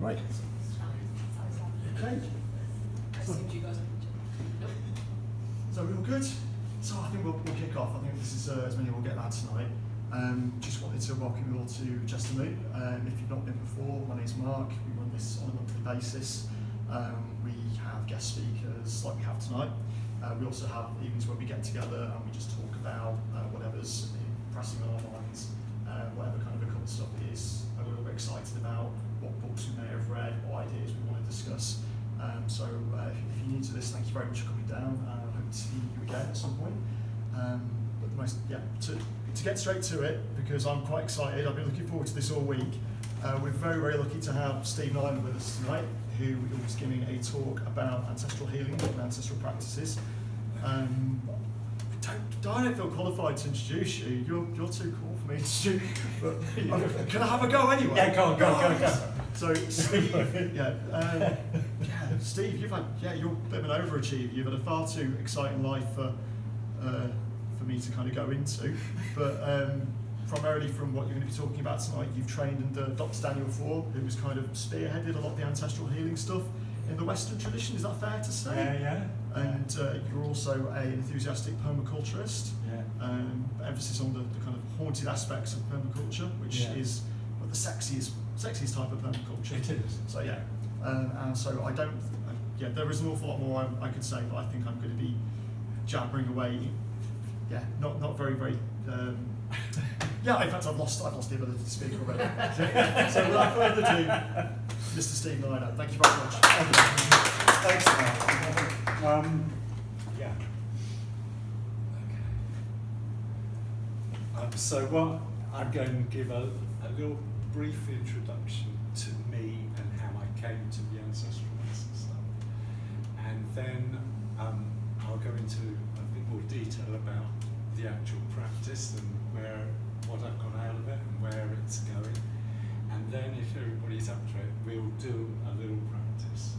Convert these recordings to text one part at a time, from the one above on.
Right. Okay. So we're all good? So I think we'll kick off. I think this is as many we'll get that tonight. Just wanted to welcome you all to Chester Moot. If you've not been before, my name's Mark. We run this on a monthly basis. We have guest speakers like we have tonight. We also have evenings where we get together and we just talk about whatever's pressing on our minds, whatever kind of occult stuff it is. We're all excited about what books we may have read, what ideas we want to discuss. So if you're new to this, thank you very much for coming down. I hope to see you again at some point. But the most, to get straight to it, because I'm quite excited, I've been looking forward to this all week. We're very, very lucky to have Steve Nyland with us tonight, who is giving a talk about ancestral healing and ancestral practices. I don't feel qualified to introduce you. You're too cool for me to introduce. But can I have a go anyway? Yeah, go. So Steve, Steve, you're a bit of an overachiever. You've had a far too exciting life for me to kind of go into. But primarily from what you're going to be talking about tonight, you've trained under Dr Daniel Foor, who was kind of spearheaded a lot of the ancestral healing stuff in the Western tradition. Is that fair to say? Yeah. And you're also an enthusiastic permaculturist. Yeah. Emphasis on the kind of haunted aspects of permaculture, which is the sexiest type of permaculture. It is. So and so there is an awful lot more I could say, but I think I'm going to be jabbering away. Not very. In fact, I've lost the ability to speak already. So without further ado, Mr. Steve Nyland, thank you very much. Thanks, Mark. So what I'm going to give a little brief introduction to me and how I came to the ancestral medicine stuff, and then I'll go into a bit more detail about the actual practice and what I've got out of it and where it's going, and then if everybody's up to it, we'll do a little practice.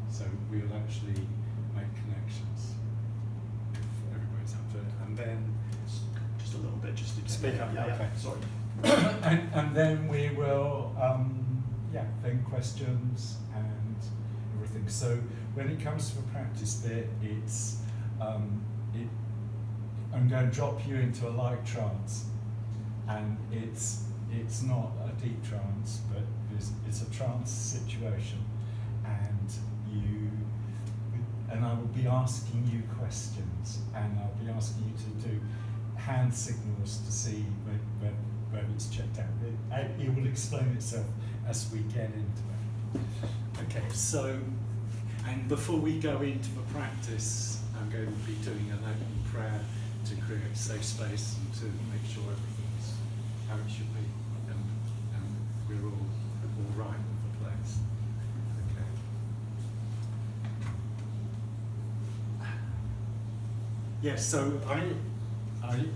So we'll actually make connections if everybody's up to it, and then just a little bit, just to speak up. Okay. Sorry. and then we will, then questions and everything. So when it comes to the practice bit, it's I'm going to drop you into a light trance, and it's not a deep trance, but it's a trance situation, and I will be asking you questions, and I'll be asking you to do hand signals to see whether it's checked out. It will explain itself as we get into it. Okay, so, and before we go into the practice, I'm going to be doing an open prayer to create a safe space and to make sure everything's how it should be, and we're all right with the place. Okay. Yes, so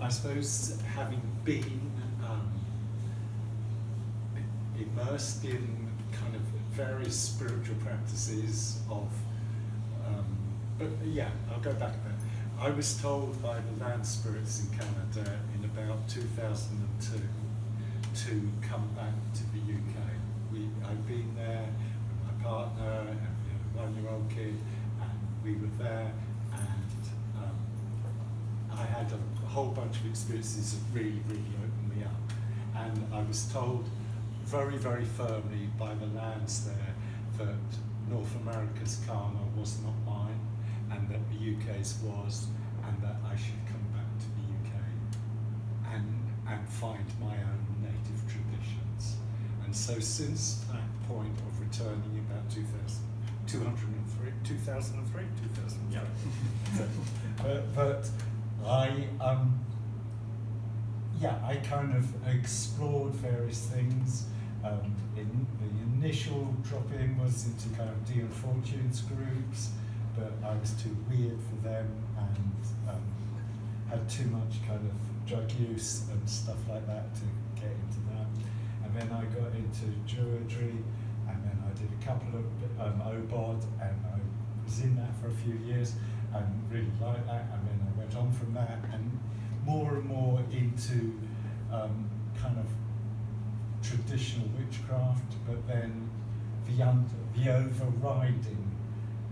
I suppose having been immersed in kind of various spiritual practices of, I'll go back a bit. I was told by the land spirits in Canada in about 2002 to come back to the UK. I'd been there with my partner and a 1-year-old kid, and we were there, and I had a whole bunch of experiences that really, really opened me up. And I was told very, very firmly by the lands there that North America's karma was not mine, and that the UK's was, and that I should come back to the UK and find my own native traditions. And so since that point of returning about 2003, Yeah. but I kind of explored various things. In the initial drop-in was into kind of Deal Fortunes groups, but I was too weird for them and had too much kind of drug use and stuff like that to get into that. And then I got into Druidry, and then I did a couple of OBOD, and I was in that for a few years and really liked that, and then I went on from that and more into kind of traditional witchcraft, but then the overriding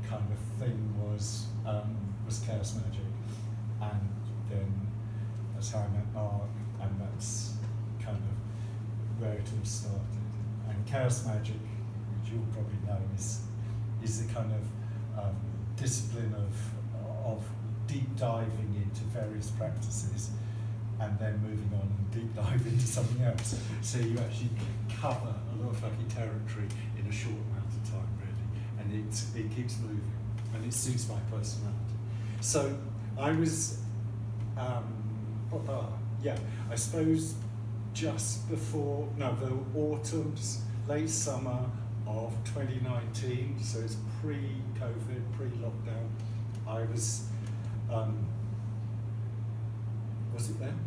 kind of thing was chaos magic, and then that's how I met Mark, and that's kind of where it all started. And chaos magic, which you'll probably know, is the kind of discipline of deep diving into various practices and then moving on and deep dive into something else. So you actually cover a lot of fucking territory in a short amount of time, really, and it keeps moving, and it suits my personality. So I was, I suppose just before, the autumns, late summer of 2019, so it's pre-COVID, pre-lockdown, I was it then?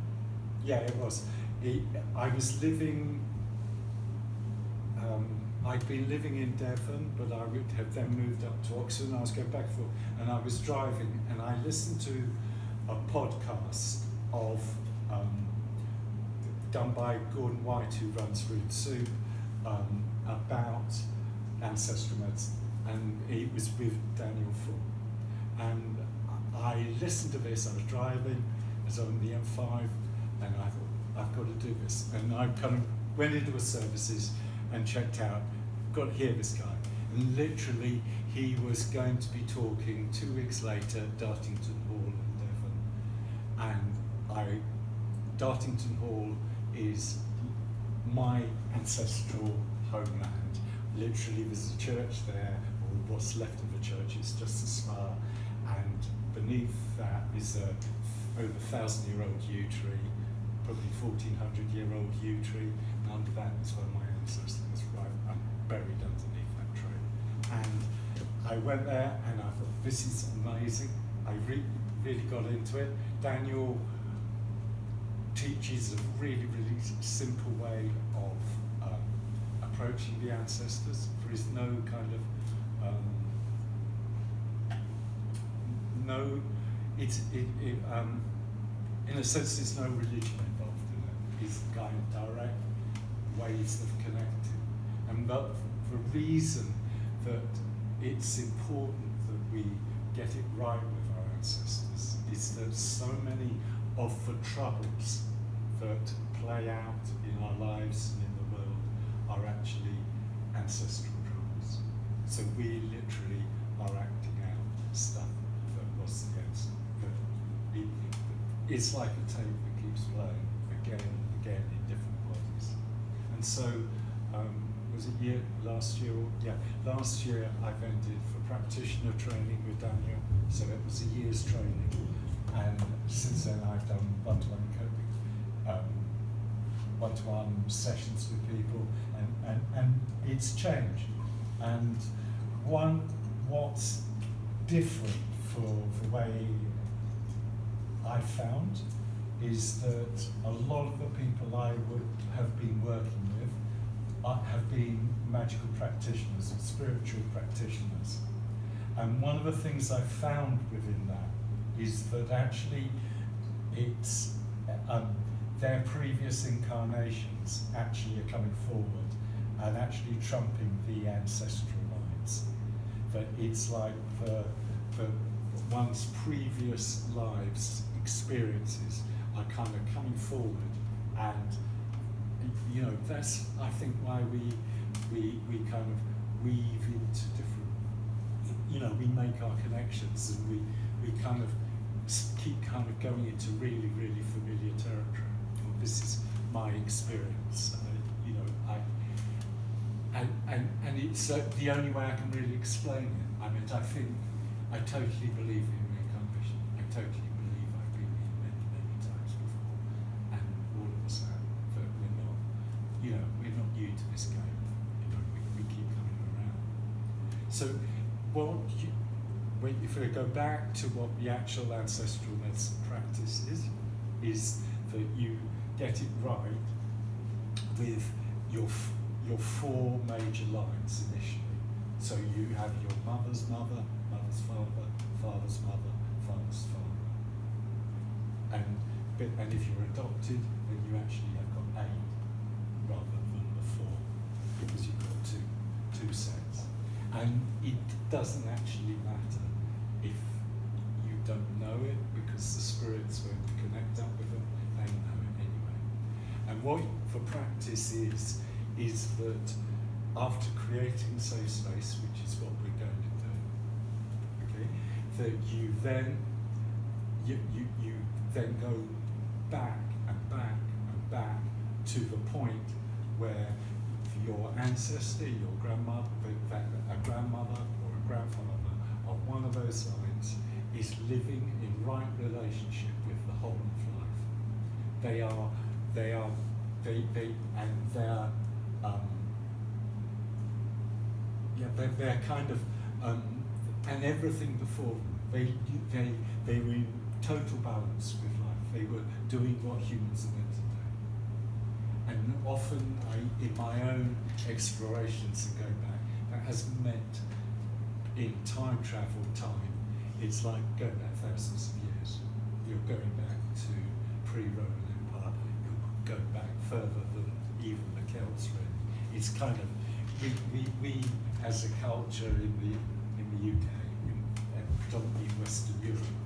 Yeah, it was. I was living, I'd been living in Devon, but I would have then moved up to Oxford, and I was going back and forth, and I was driving, and I listened to a podcast of, done by Gordon White, who runs Root Soup, about ancestral medicine, and it was with Daniel Foor. And I listened to this, I was driving, I was on the M5, and I thought, I've got to do this. And I kind of went into his services and checked out, got to hear this guy. And literally, he was going to be talking 2 weeks later at Dartington Hall in Devon. And Dartington Hall is my ancestral homeland. Literally, there's a church there, or what's left of the church, it's just a spa. And beneath that is a over 1,000-year-old yew tree, probably 1,400-year-old yew tree, and under that is where my ancestors, right, I'm buried underneath that tree. And I went there and I thought, this is amazing. I really got into it. Daniel teaches a really, really simple way of approaching the ancestors. There is no kind of, in a sense, there's no religion involved in it. It's kind of direct ways of connecting. And but the reason that it's important that we get it right with our ancestors is that so many of the troubles that play out in our lives and in the world are actually ancestral troubles. So we literally are acting out stuff that was the ancestor. It's like a tape that keeps playing again and again in different bodies. And so, was it last year? Last year I've ended for practitioner training with Daniel, so it was a year's training. And since then I've done one-to-one coping, one-to-one sessions with people, and it's changed. And what's different for the way I found is that a lot of the people I would have been working with have been magical practitioners and spiritual practitioners. And one of the things I found within that is that actually it's their previous incarnations actually are coming forward and actually trumping the ancestral lines. That it's like the one's previous lives experiences are kind of coming forward, and that's I think why we kind of weave into different, we make our connections, and we kind of keep kind of going into really, really familiar territory. Well, this is my experience, and it's the only way I can really explain it. I mean, I totally believe in reincarnation. I totally believe I've been here many, many times before, and all of us have. But we're not new to this game. We keep coming around. So, if we go back to what the actual ancestral medicine practice is that you get it right with your 4 major lines initially. So you have your mother's mother, mother's father, father's mother, father's father. And if you're adopted, then you actually have got 8 rather than the 4, because you've got two sets. And it doesn't actually matter if you don't know it, because the spirits, when you connect up with them, they know it anyway. And what for practice is that after creating safe space, which is what we're going to do, okay, that you then go back and back and back to the point where your ancestor, your grandmother, a grandmother or a grandfather of one of those lines is living in right relationship with the whole of life. They're kind of, and everything before them, they were in total balance with life. They were doing what humans are meant to do. And often, in my own explorations and going back, that has meant in time travel time, it's like going back thousands of years. You're going back to pre-Roman Empire. You're going back further than even the Celts. Really, it's kind of we as a culture in the UK, and predominantly Western Europe,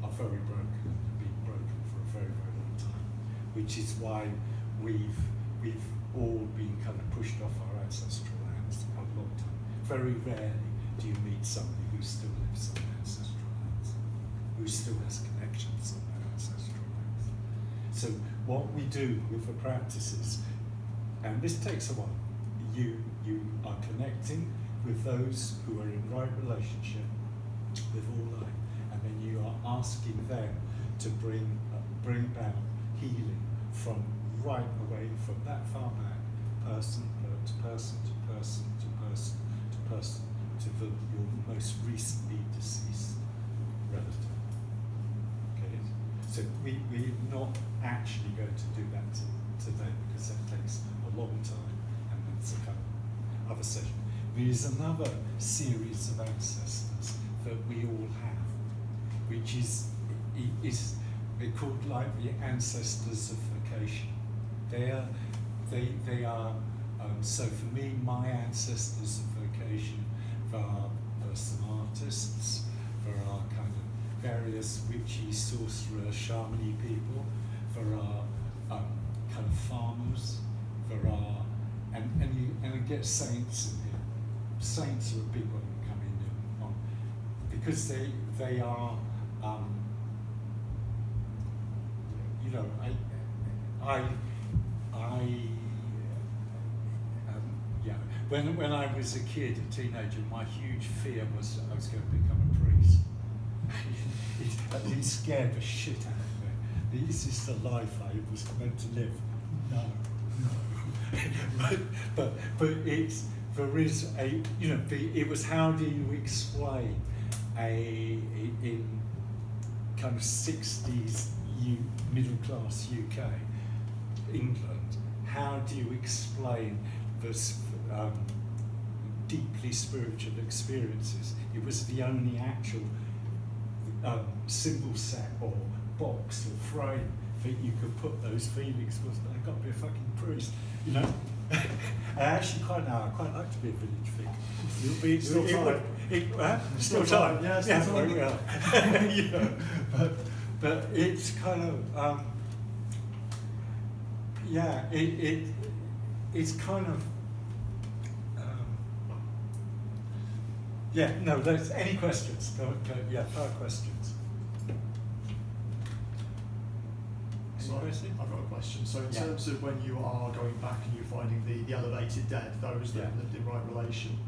are very broken and have been broken for a very, very long time, which is why we've all been kind of pushed off our ancestral lands for a long time. Very rarely do you meet somebody who still lives on ancestral lands, who still has connections on their ancestral lands. So what we do with the practices, and this takes a while, you are connecting with those who are in right relationship with all life, and then you are asking them to bring about healing from right away from that far back, person to person to person to person to person to your most recently deceased relative. Okay, so we're not actually going to do that today, because that takes a long time, and that's a kind of other session. There is another series of ancestors that we all have, which is they're called like the ancestors of vocation. They are so for me, my ancestors of vocation, there are some artists, there are kind of various witchy, sorcerer, shamany people, there are kind of farmers, there are and it gets saints in here. Saints are a big one that come in on, because they are you know, when I was a kid, a teenager, my huge fear was I was going to become a priest. It scared the shit out of me. Is this the life I was meant to live? No. but there is a, you know, it was how do you explain in kind of 60s middle class UK, England, how do you explain this deeply spiritual experiences? It was the only actual symbol set or box or frame that you could put those feelings was, I've got to be a fucking priest, you know. I actually quite like to be a village fig. Still time. Still time. Yeah, still time. Very well. You know, but it's kind of it's kind of no. There's any questions? Go, fire questions. So I've got a question. So in terms of when you are going back and you're finding the elevated dead, those that lived in right relation,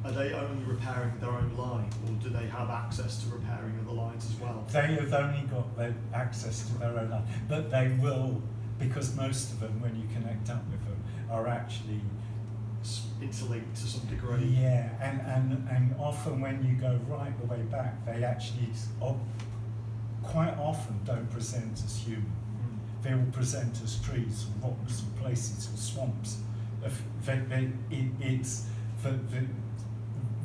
are they only repairing their own line, or do they have access to repairing other lines as well? They have only got their access to their own line, but they will, because most of them, when you connect up with them, are actually interlinked to some degree. Yeah, and often when you go right the way back, they actually quite often don't present as human. They will present as trees or rocks or places or swamps.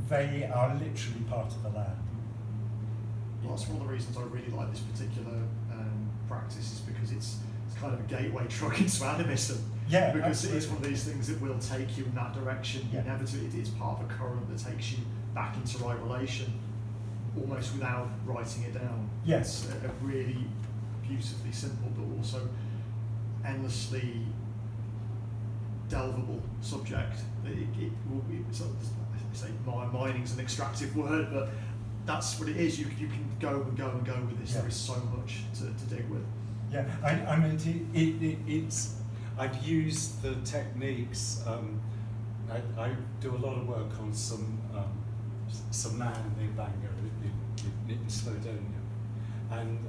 They are literally part of the land. Well, that's one of the reasons I really like this particular practice, is because it's kind of a gateway drug into animism. Yeah, because absolutely. it is one of these things that will take you in that direction. Yeah. Inevitably, it's part of a current that takes you back into right relation, almost without writing it down. Yes. It's a really beautifully simple, but also endlessly delvable subject. It will be, so, I say mining's an extractive word, but that's what it is. You can go and go and go with this. Yeah. There is so much to dig with. Yeah, I mean, It's I've used the techniques. I do a lot of work on some land near Bangor in Snowdonia, and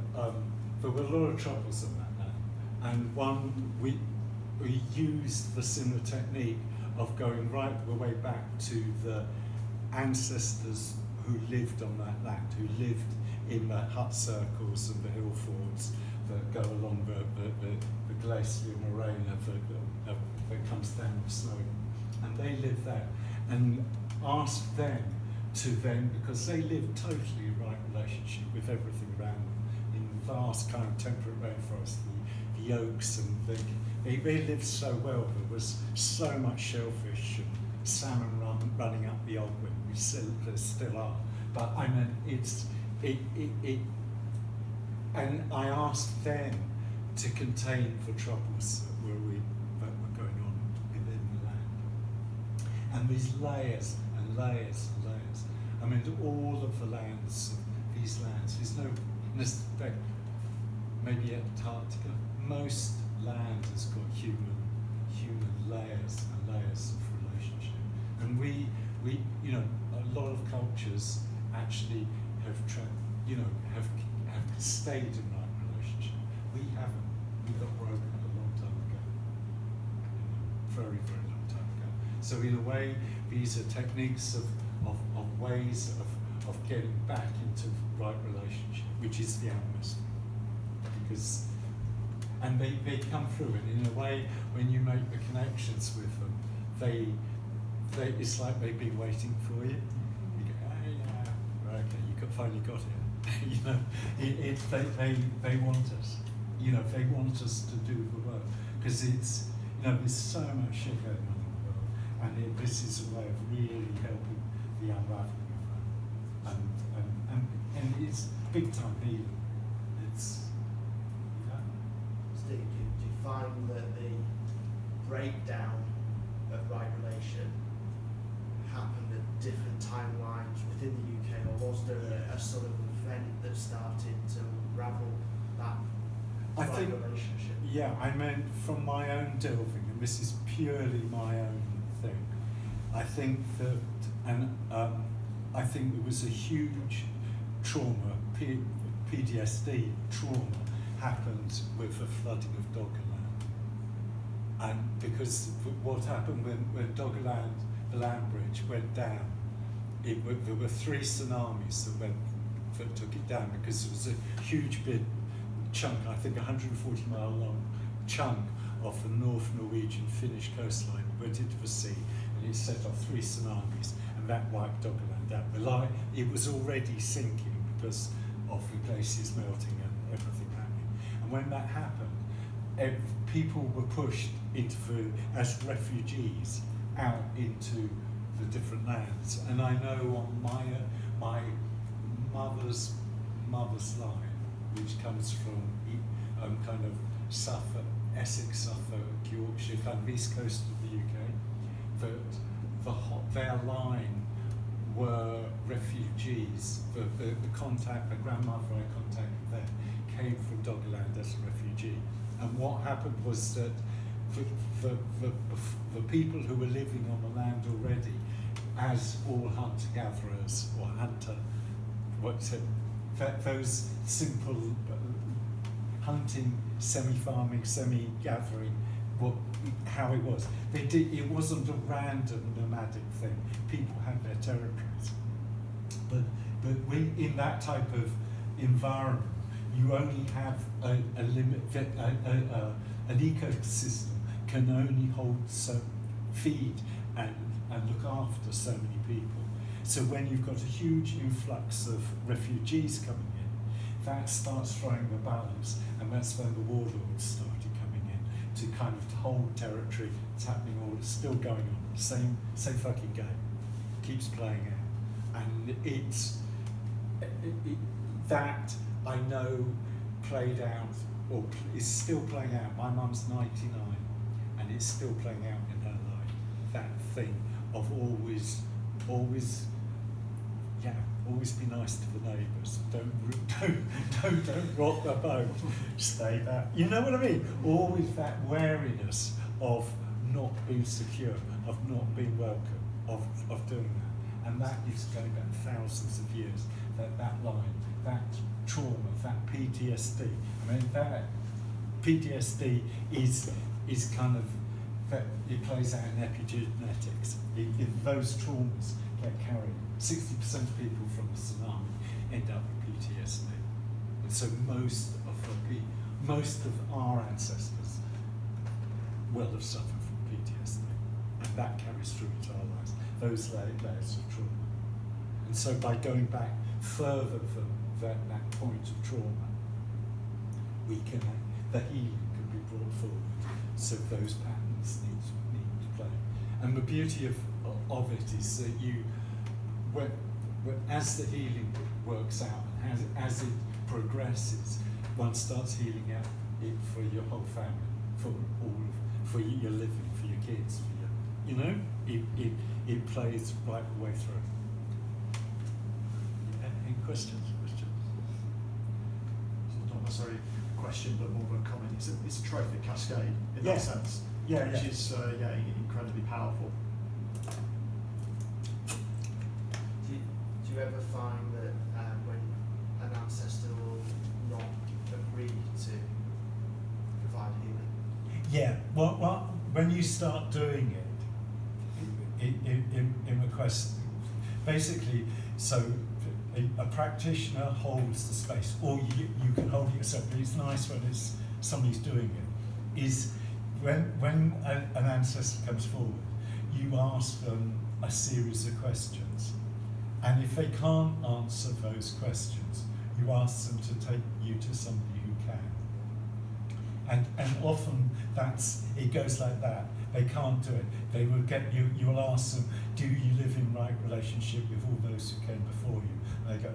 there were a lot of troubles on that land. And we used the similar technique of going right the way back to the ancestors who lived on that land, who lived in the hut circles and the hill fords that go along the glacial moraine that comes down the snow. And they lived there. And asked them to then, because they lived totally in right relationship with everything around them, in vast kind of temperate rainforest, the oaks, and they lived so well. There was so much shellfish and salmon running up the Ogwen. There still are. But I mean, and I asked them to contain the troubles that were going on within the land. And these layers and layers and layers. I mean, all of the lands, these lands, there's no, in respect, maybe Antarctica, most land has got human layers and layers of relationship. And we you know, a lot of cultures actually have stayed in right relationship. We haven't. We got broken a long time ago. Very, very long time ago. So in a way, these are techniques of ways of getting back into right relationship, which is the animist. Because and they come through, and in a way, when you make the connections with them, they it's like they've been waiting for you. You go, oh yeah, right, okay, you finally got it. You know, they want us. You know, they want us to do the work, because it's, you know, there's so much shit going on in the world, and this is a way of really helping the unraveling of that, and it's big time healing. It's, you know. Steve, do you find that the breakdown of right relation happened at different timelines within the UK, or was there a sort of event that started to unravel that I right think, relationship? yeah, I meant from my own delving, and this is purely my own thing. I think that, and I think there was a huge trauma, PTSD trauma, happened with the flooding of Doggerland. And because what happened when Doggerland, the land bridge, went down, there were 3 tsunamis that took it down, because it was a huge big chunk, I think 140 mile long chunk of the North Norwegian Finnish coastline went into the sea, and it set off 3 tsunamis, and that wiped Doggerland out. It was already sinking because of the glaciers melting and everything happening. And when that happened, people were pushed as refugees out into the different lands. And I know on my mother's line, which comes from kind of Suffolk, Essex, Suffolk, Yorkshire, kind of east coast of the UK, that their line were refugees. The grandmother I contacted there came from Doggerland as a refugee. And what happened was that the people who were living on the land already, as all hunter-gatherers or those simple hunting, semi-farming, semi-gathering, how it was. It wasn't a random nomadic thing. People had their territories. But in that type of environment, you only have a limit. An ecosystem can only feed and look after so many people. So when you've got a huge influx of refugees coming in, that starts throwing the balance, and that's when the warlords started coming in, to kind of hold territory. It's happening all, it's still going on. Same fucking game. Keeps playing out. And it's that I know played out, or is still playing out. My mum's 99, and it's still playing out in her life. That thing of always be nice to the neighbours. Don't rock the boat. Stay back. You know what I mean? Always that wariness of not being secure, of not being welcome, of doing that. And that is going back thousands of years. That line, that trauma, that PTSD. I mean, that PTSD is kind of, that it plays out in epigenetics. Those traumas get carried. 60% of people from the tsunami end up with PTSD. And so most of our ancestors will have suffered from PTSD. And that carries through into our lives, those layers of trauma. And so by going back further than that point of trauma, the healing can be brought forward. So those patterns need to play. And the beauty of it is that as the healing works out, as it progresses, one starts healing out it for your whole family, for your living, for your kids, it plays right the way through. Any questions? So not necessarily a question, but more of a comment. It's a trophic cascade in that sense, which is incredibly powerful. Do you ever find that when an ancestor will not agree to provide healing? Yeah, well, when you start doing it in request, basically, so a practitioner holds the space, or you can hold it yourself, but it's nice when somebody's doing it, is when an ancestor comes forward, you ask them a series of questions. And if they can't answer those questions, you ask them to take you to somebody who can. And often it goes like that. They can't do it. They will get you. You will ask them, "Do you live in right relationship with all those who came before you?" And they go,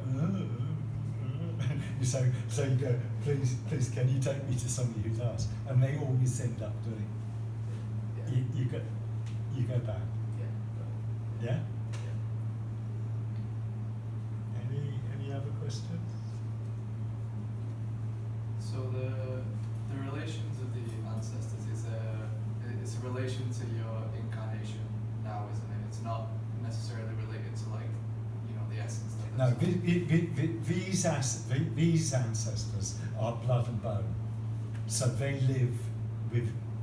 so you go, "Please, can you take me to somebody who does?" And they always end up doing. Yeah. You go back. Yeah. Any other questions? So the relations of the ancestors is a relation to your incarnation now, isn't it? It's not necessarily related to the essence of No, it. these ancestors are blood and bone, so they live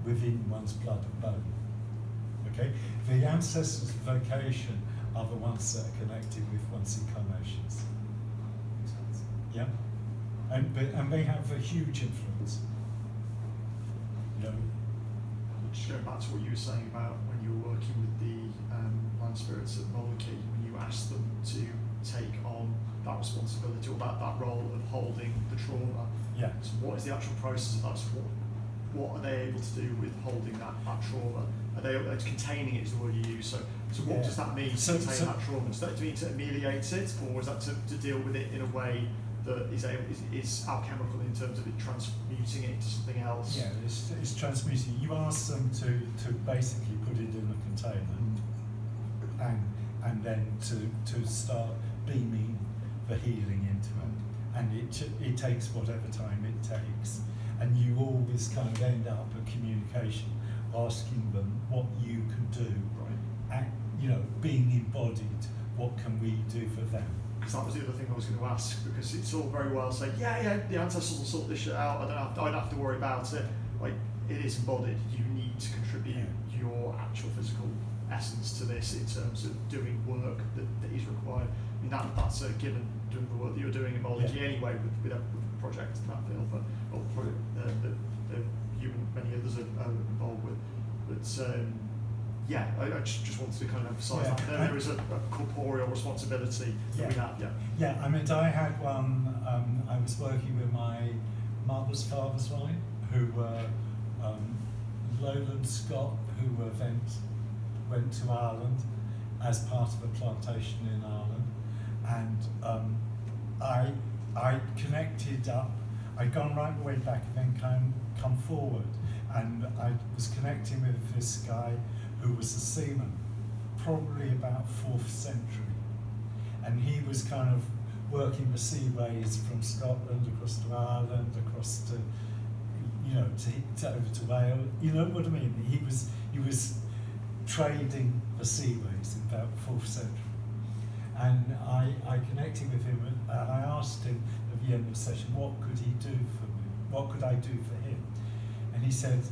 within one's blood and bone. Okay, the ancestors' vocation are the ones that are connected with one's incarnations. Makes sense. Yeah, and they have a huge influence. Just going back to what you were saying about when you were working with the land spirits at Molokai, when you asked them to take on that responsibility or that role of holding the trauma. Yeah. So what is the actual process of that? So what are they able to do with holding that trauma? Are they containing it is the word you use? So what does that mean to contain that trauma? Does that mean to ameliorate it, or is that to deal with it in a way that is alchemical in terms of it transmuting it to something else? Yeah, it's transmuting. You ask them to basically put it in a container, and then to start beaming the healing into it, and it takes whatever time it takes, and you always kind of end up a communication, asking them what you can do, Right. and being embodied, what can we do for them? Because that was the other thing I was going to ask, because it's all very well saying, the ancestors will sort this shit out, I don't have to worry about it. Like, it is embodied. You need to contribute your actual physical essence to this in terms of doing work that is required. I mean, that's a given, doing the work that you're doing in Molokai anyway with a project in that field, or project that you and many others are involved with. But I just wanted to kind of emphasise that there is a corporeal responsibility that we have. Yeah, I mean, I had one. I was working with my mother's father's wife, who were Lowland Scot who went to Ireland as part of a plantation in Ireland, and I connected up. I'd gone right the way back and then come forward, and I was connecting with this guy who was a seaman, probably about 4th century, and he was kind of working the seaways from Scotland across to Ireland, across to, you know, to over to Wales. You know what I mean? He was trading the seaways in about 4th century. And I connected with him, and I asked him at the end of the session, what could he do for me? What could I do for him? And he said,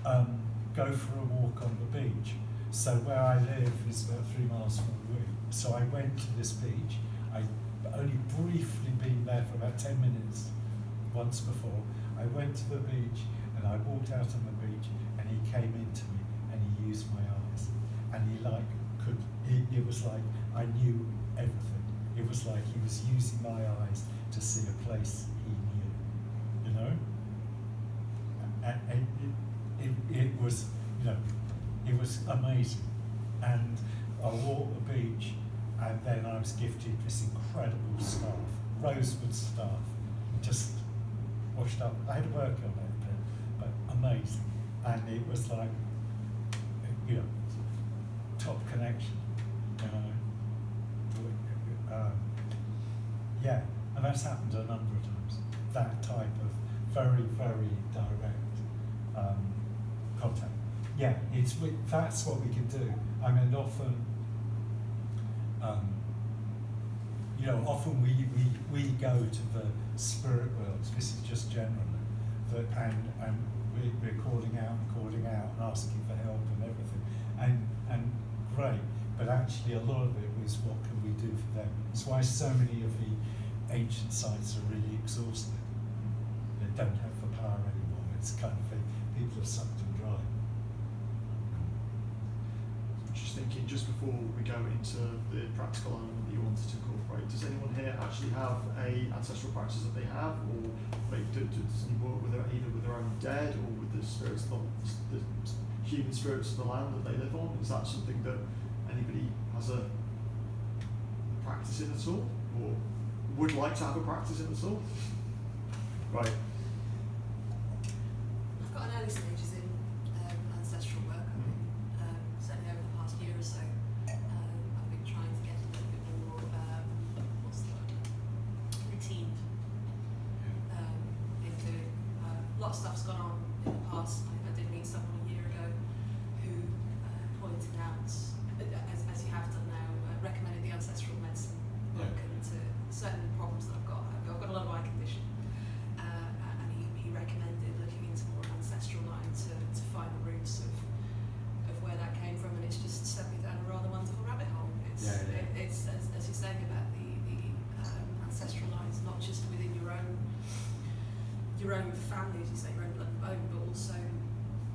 go for a walk on the beach. So where I live is about 3 miles from the room. So I went to this beach. I'd only briefly been there for about 10 minutes once before. I went to the beach and I walked out on the beach, and he came into me and he used my eyes. And it was like I knew everything. It was like he was using my eyes to see a place he knew, you know? And it was, you know, it was amazing. And I walked the beach, and then I was gifted this incredible staff, rosewood staff, just washed up. I had to work on it, but amazing. And it was like, you know, top connection, you know. Yeah, and that's happened a number of times. That type of very, very direct contact. Yeah, that's what we can do. I mean, often, you know, often we go to the spirit worlds. This is just generally, and we're calling out and asking for help and everything, and great. But actually, a lot of it was what can we do for them. That's why so many of the ancient sites are really exhausted. They don't have the power anymore. It's kind of people have sucked them dry. Just thinking, just before we go into the practical element that you wanted to incorporate, does anyone here actually have a ancestral practice that they have, or like, does anyone work with either with their own dead or with the spirits of the human spirits of the land that they live on? Is that something that anybody has a practice in at all, or would like to have a practice in at all? Right. I've got an early stages in ancestral work. I've been, certainly over the past year or so, I've been trying to get a little bit more, what's the word, routine into a lot of stuff's gone on in the past. I did meet someone a year ago who pointed out, as you have done now, recommended the ancestral medicine book and to certain problems that I've got. I've got a lot of eye condition, and he recommended looking into more ancestral line to find the roots of where that came from, and it's just sent me down a rather wonderful rabbit hole. It's as you're saying about the ancestral lines, not just within your own family, as you say, your own blood and bone, but also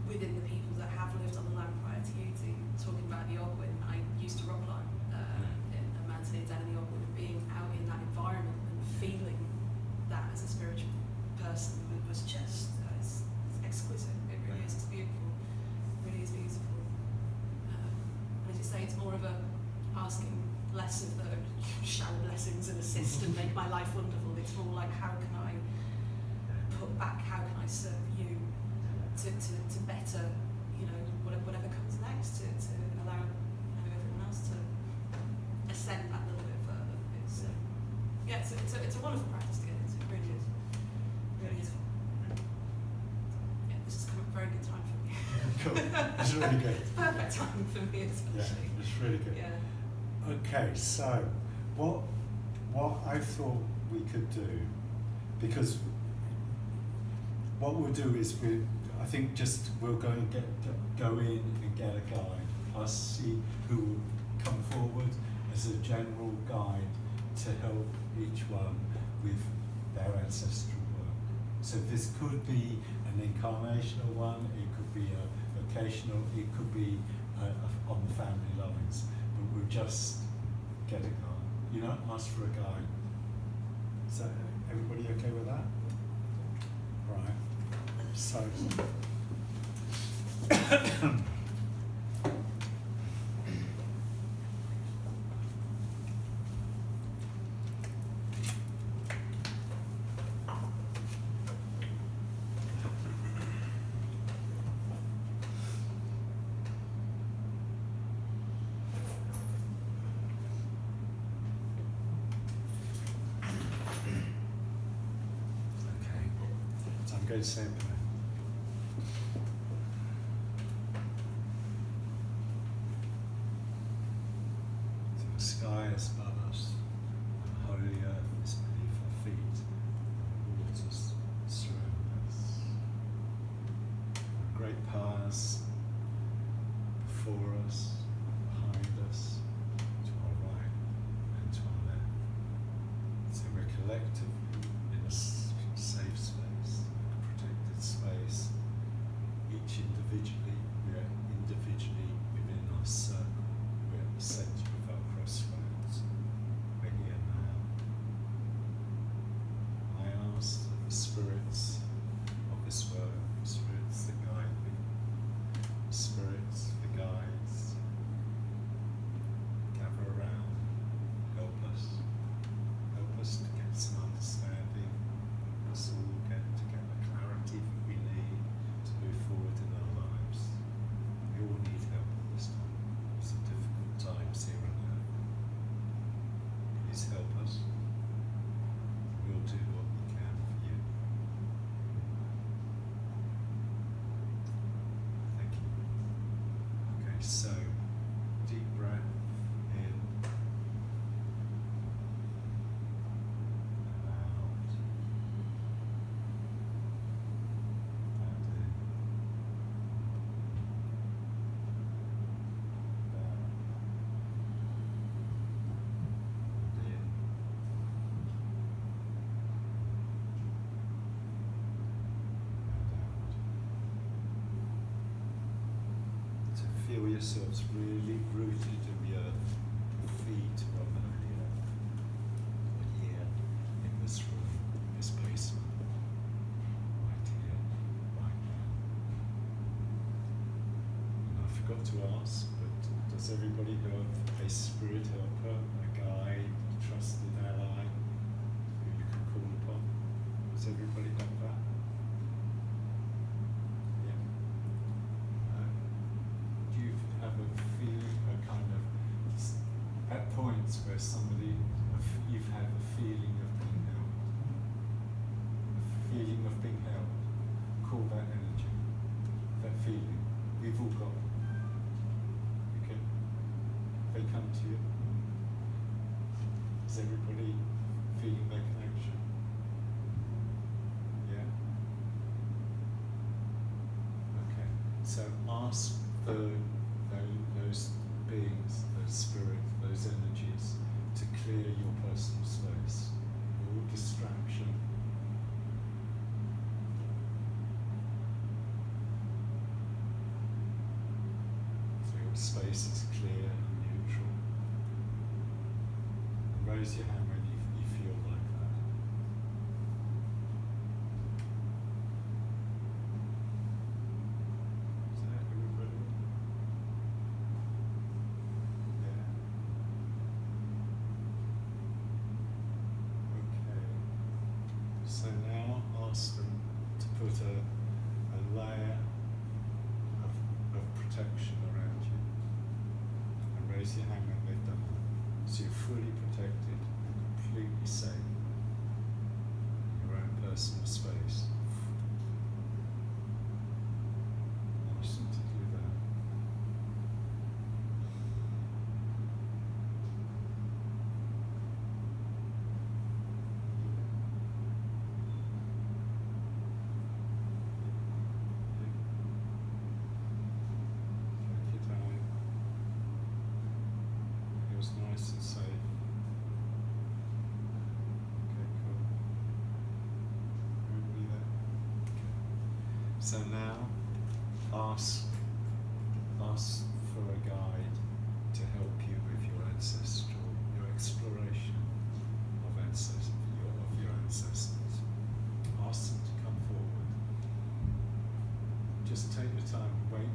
within the people that have lived on the land prior to you. Talking about the Ogwin, I used to rock climb in a mountain down in the Ogwin, and being out in that environment and feeling that as a spiritual person was just it's exquisite. It really is. It's beautiful. It really is beautiful. As you say, it's more of a asking less of the shower blessings and assist and make my life wonderful. It's more like, how can I put back? How can I serve you to better, you know, whatever comes next, to allow everyone else to ascend that little bit further. It's yeah, it's a wonderful practice to get into. It really is. It really is fun. Yeah, this has come at a very good time for me. Cool. It's really good. It's perfect time for me, especially. Yeah, it's really good. Yeah. Okay, so what I thought we could do, because what we'll do is I think we'll go and go in and get a guide. I'll see who will come forward as a general guide to help each one with their ancestral work. So this could be an incarnational one, it could be a vocational, it could be on the family lines, but we'll just get a guide. You know, ask for a guide. Is that everybody okay with that? Right. So Okay, so I'm going to say a prayer. So the sky is above us, and the holy earth is beneath our feet, and the waters surround us. There are great powers before us, behind us, to our right and to our left. So we're collectively in a safe space, a protected space. Each individually, we are individually within our circle. We're at the centre of our crossroads. We're here now. I ask that the spirits of this world, the spirits that guide me, the spirits, the guides, gather around, help us to get some understanding, help us all get to get the clarity that we need to move forward in our lives. We all need help at this time. It's a difficult times here on earth. Please help us. We'll do what we can for you. Thank you. Okay, so deep breath in and out. And in. Down. And in. And out. To feel yourselves really rooted in the earth, feet on the earth. We're here in this room, this basement, right here, right now. And I forgot to ask, but does everybody have a spirit helper, a guide, a trusted ally who you can call upon? Does everybody have that? Yeah. Do you have a feeling, a kind of, at points where somebody, you've had a feeling of being held? A feeling of being held. Call that energy, that feeling. We've all got it. Okay? They come to you. Is everybody feeling that connection? Yeah? Okay. So ask those beings, those spirits, those energies to clear your personal space. All distraction. So your space is clear and neutral. And raise your hand when you feel like that. Is that everybody? Yeah. Okay. So now ask them to put a layer of protection around you. And raise your hand when they've done that. So you're fully protected and completely safe in your own personal space. Ask them to do that. Take your time. Feels nice and safe. Okay, cool. Everybody there? Okay. So now ask for a guide to help you with your exploration of your ancestors. Ask them to come forward. Just take the time, wait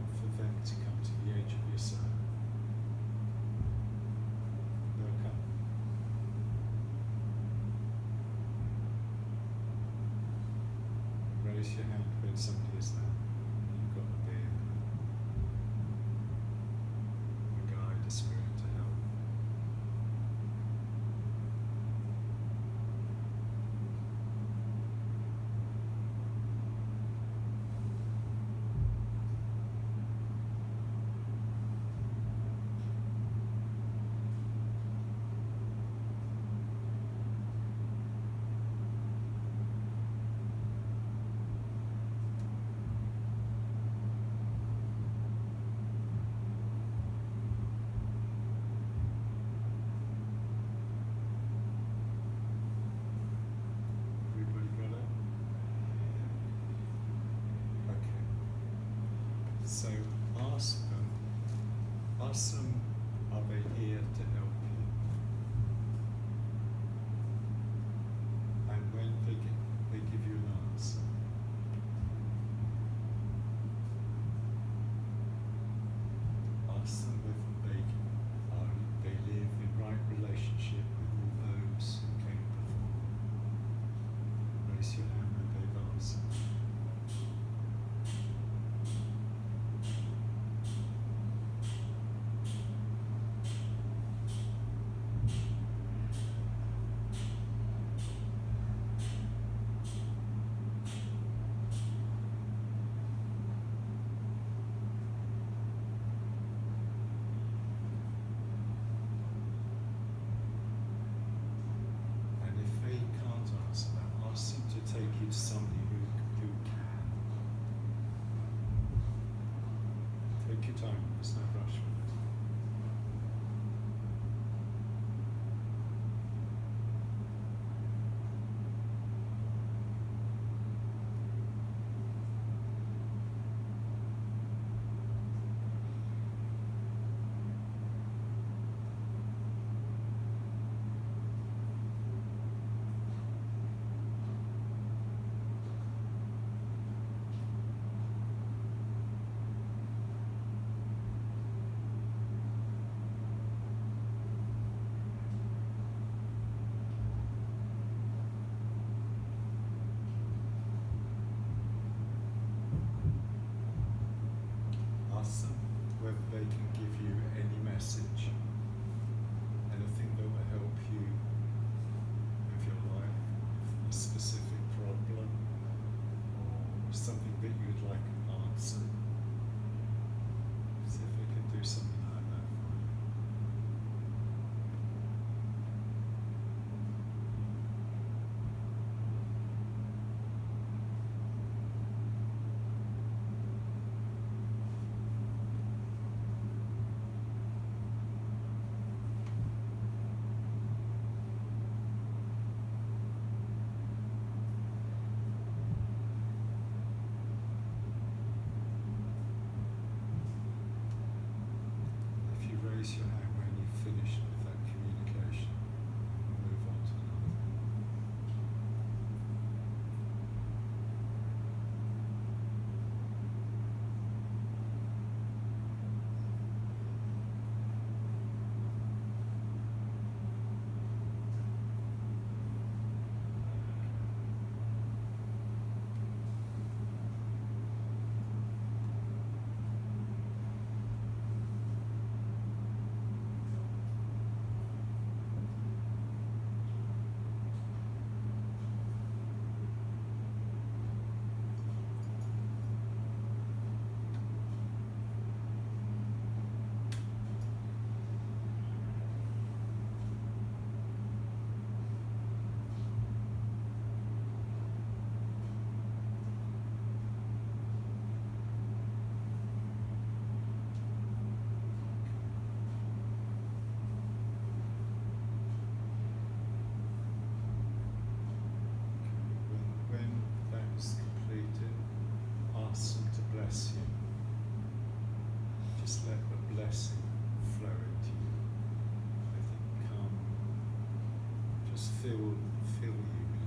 feel you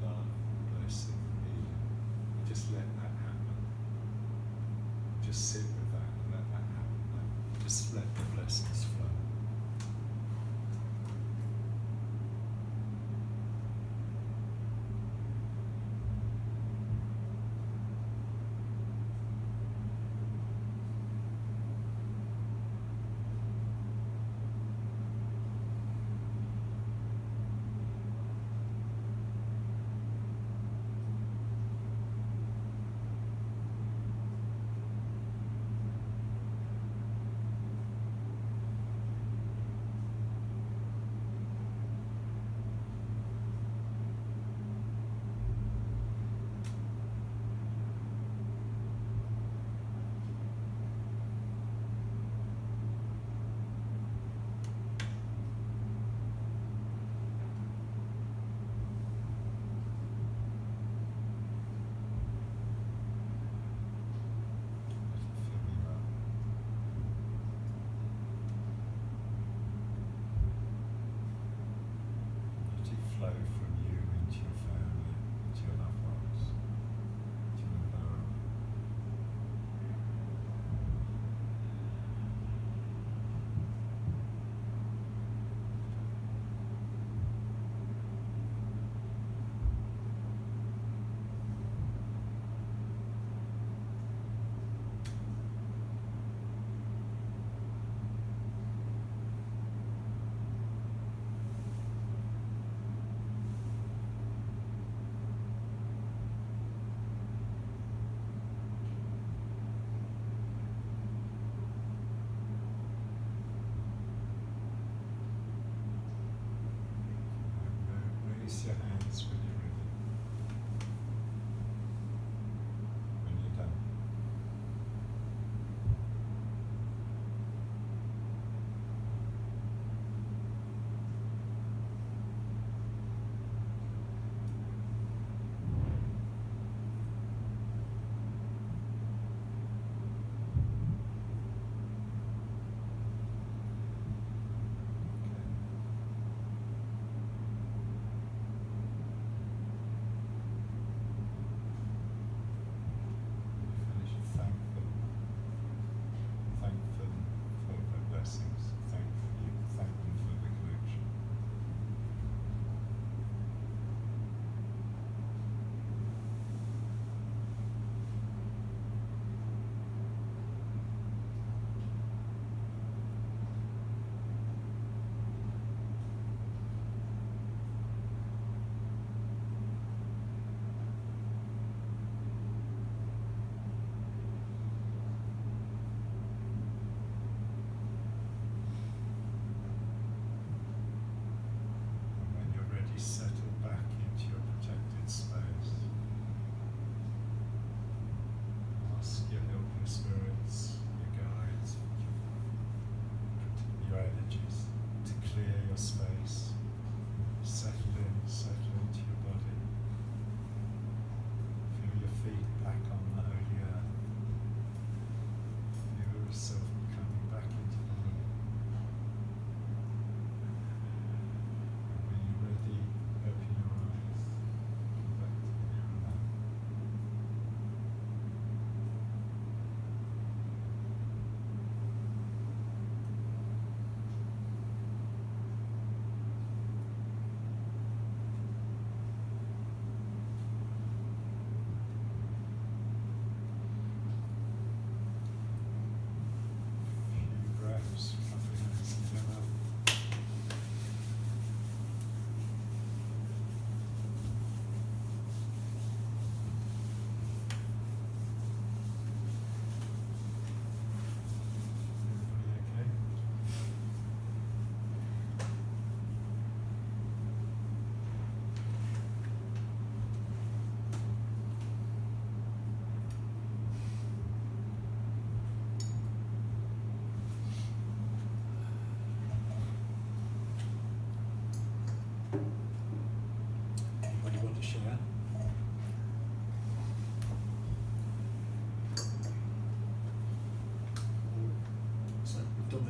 love, blessing, healing. You just let that happen. Just sit with that and let that happen. Just let the blessings flow. Flow from you into your family, into your loved ones, into your environment. Raise your hands when you're ready. When you're done.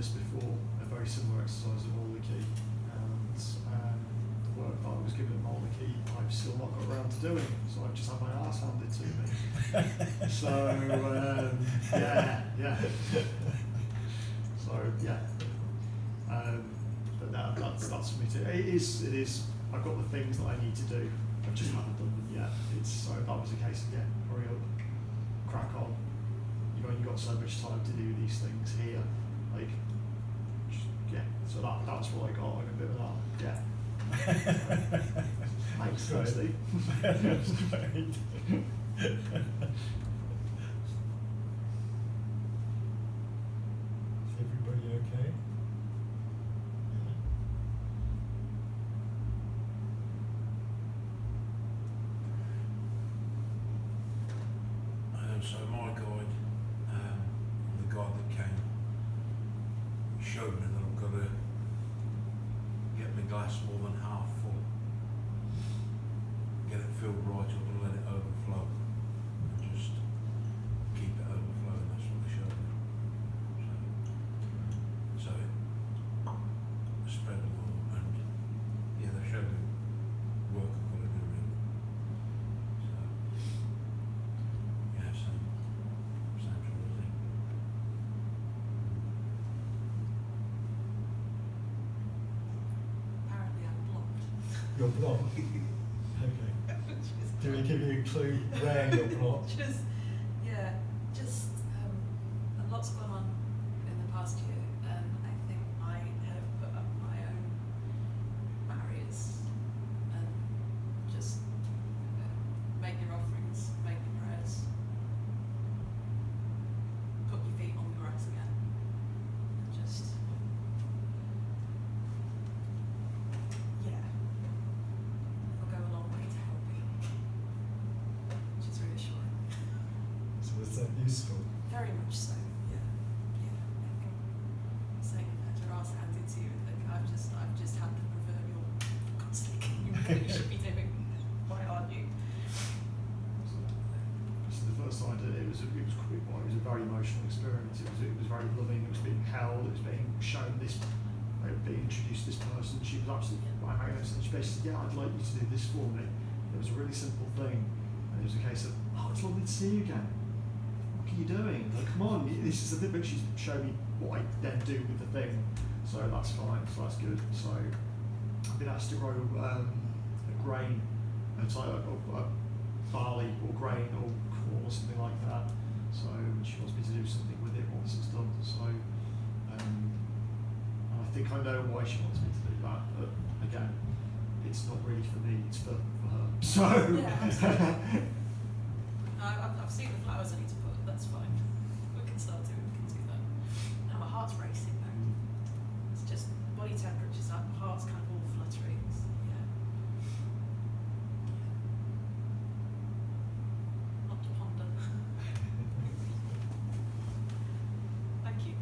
this before, a very similar exercise of all the key, and the work that I was given them all the key, I've still not got around to doing it, so I've just had my arse handed to me. So, yeah. So, yeah. But that's for me too. It is, I've got the things that I need to do, I just haven't done them yet. So that was a case of, hurry up, crack on. You've only got so much time to do these things here. Like, so that's what I got, like a bit of that, Thanks, Steve. That's great. Is everybody okay? So my guide, the guy that came, showed me that I've got to get my glass more than half full, get it filled right up and let it overflow, and just keep it overflowing. That's what they showed me. So it spread along, and they showed me work I've got to do really. Same sort of thing. Apparently I'm blocked. You're blocked. Okay. Do we give you a clue where you're blocked? Just a lot's gone on in the past year, and I think I have put up my own barriers, and just make your offerings, make your prayers, put your feet on the grass again, and just, it'll go a long way to help you, which is reassuring. So was that useful? Very much so, yeah. I think saying you've had your arse handed to you, and I've just had the proverbial, for God's sake, you know what you should be doing. Why aren't you? So the first time I did it, it was a very emotional experience. It was very loving. It was being held. It was being shown this, being introduced to this person. She was absolutely magnificent. She basically said, I'd like you to do this for me. It was a really simple thing, and it was a case of, it's lovely to see you again. What are you doing? Like, come on, this is the thing. But she's showed me what I then do with the thing, so that's fine. So that's good. So I've been asked to grow a grain, a barley or grain or corn or something like that. So she wants me to do something with it once it's done. So I think I know why she wants me to do that, but again, it's not really for me, it's for her. So I've seen the flowers I need to put, that's fine. We can start doing, we can do that. Now my heart's racing though. It's just body temperature's up, my heart's kind of all fluttery. Not to ponder. Thank you.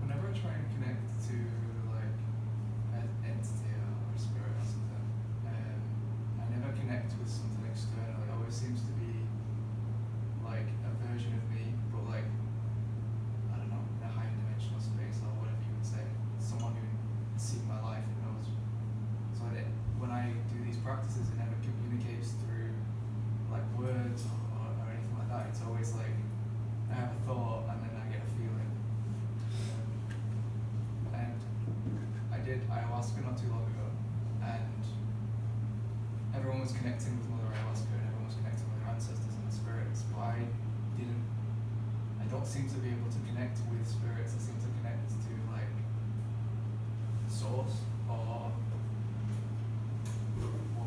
Whenever I try and connect to like an entity or a spirit or something, I never connect with something external. It always seems to be like a version of me, but like, I don't know, in a higher dimensional space or whatever you would say. Someone who has seen my life and knows. So when I do these practices, it never communicates through like words or anything like that. It's always like I have a thought and then I get a feeling. And I did ayahuasca not too long ago, and everyone was connecting with Mother Ayahuasca and everyone was connecting with their ancestors and the spirits, but I don't seem to be able to connect with spirits. I seem to connect to like source or what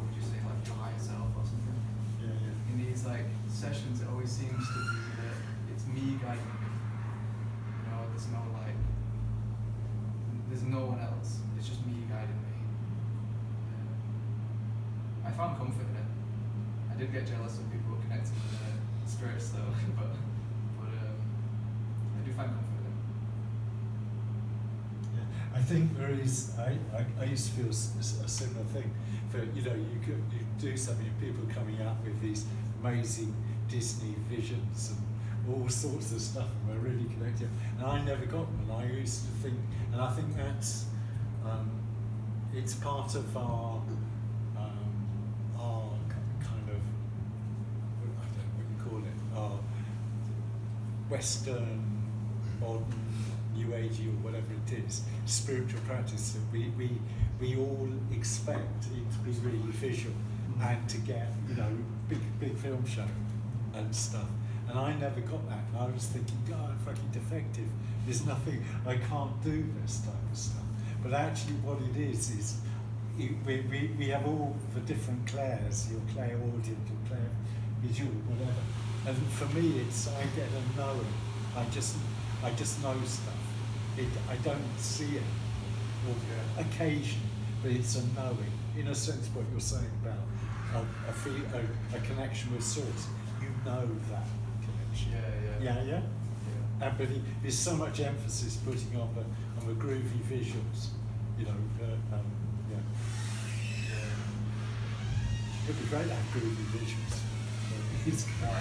would you say, like your higher self or something. In these like sessions, it always seems to be that it's me guiding me. There's no one else. It's just me guiding me. I found comfort in it. I did get jealous when people were connecting with spirits though, but I do find comfort in it. Yeah. I think there is. I used to feel a similar thing. You do something, and people coming out with these amazing Disney visions and all sorts of stuff, and we're really connected. And I never got them, and I used to think, and I think that's it's part of our kind of, I don't know what you call it, our Western, modern, New Agey, or whatever it is, spiritual practice that we all expect it to be really visual and to get, you know, big film show and stuff. And I never got that. And I was thinking, God, I'm fucking defective. There's nothing, I can't do this type of stuff. But actually what it is we have all the different clairs, your clairaudient, your clair visual, whatever. And for me, it's, I get a knowing. I just know stuff. I don't see it, or occasion, but it's a knowing. In a sense, what you're saying about a connection with source, you know that connection. Yeah. But there's so much emphasis putting on the groovy visuals, you know. It'd be great to have groovy visuals. I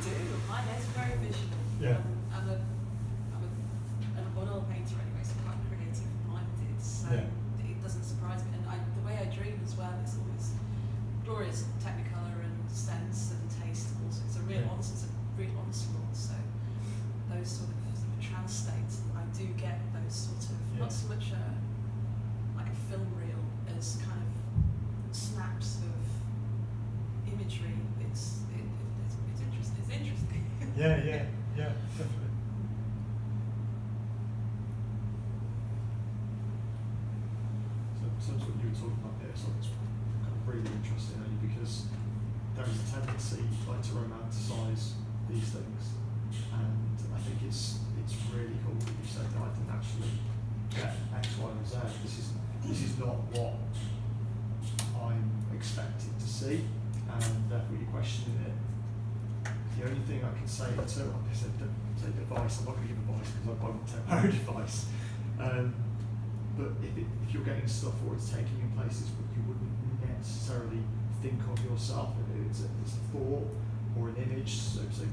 do. My head's very visual. Yeah. I'm an oil painter anyway, so quite creative minded. So it doesn't surprise me. And the way I dream as well is always glorious technicolor and sense and taste. Also, it's a real onslaught. So those sort of trance states, I do get those sort of not so much like a film reel as kind of snaps of imagery. It's interesting. It's interesting. Yeah, definitely. So what you were talking about there, so it's kind of really interesting, only because there is a tendency like to romanticise these things, and I think it's really cool that you said that I didn't actually get X, Y, and Z. This is not what I'm expected to see, and therefore you're questioning it. The only thing I can say to, like I said, take advice. I'm not going to give advice because I won't take my own advice. But if you're getting stuff or it's taking you in places where you wouldn't necessarily think of yourself, it's a thought or an image. So if you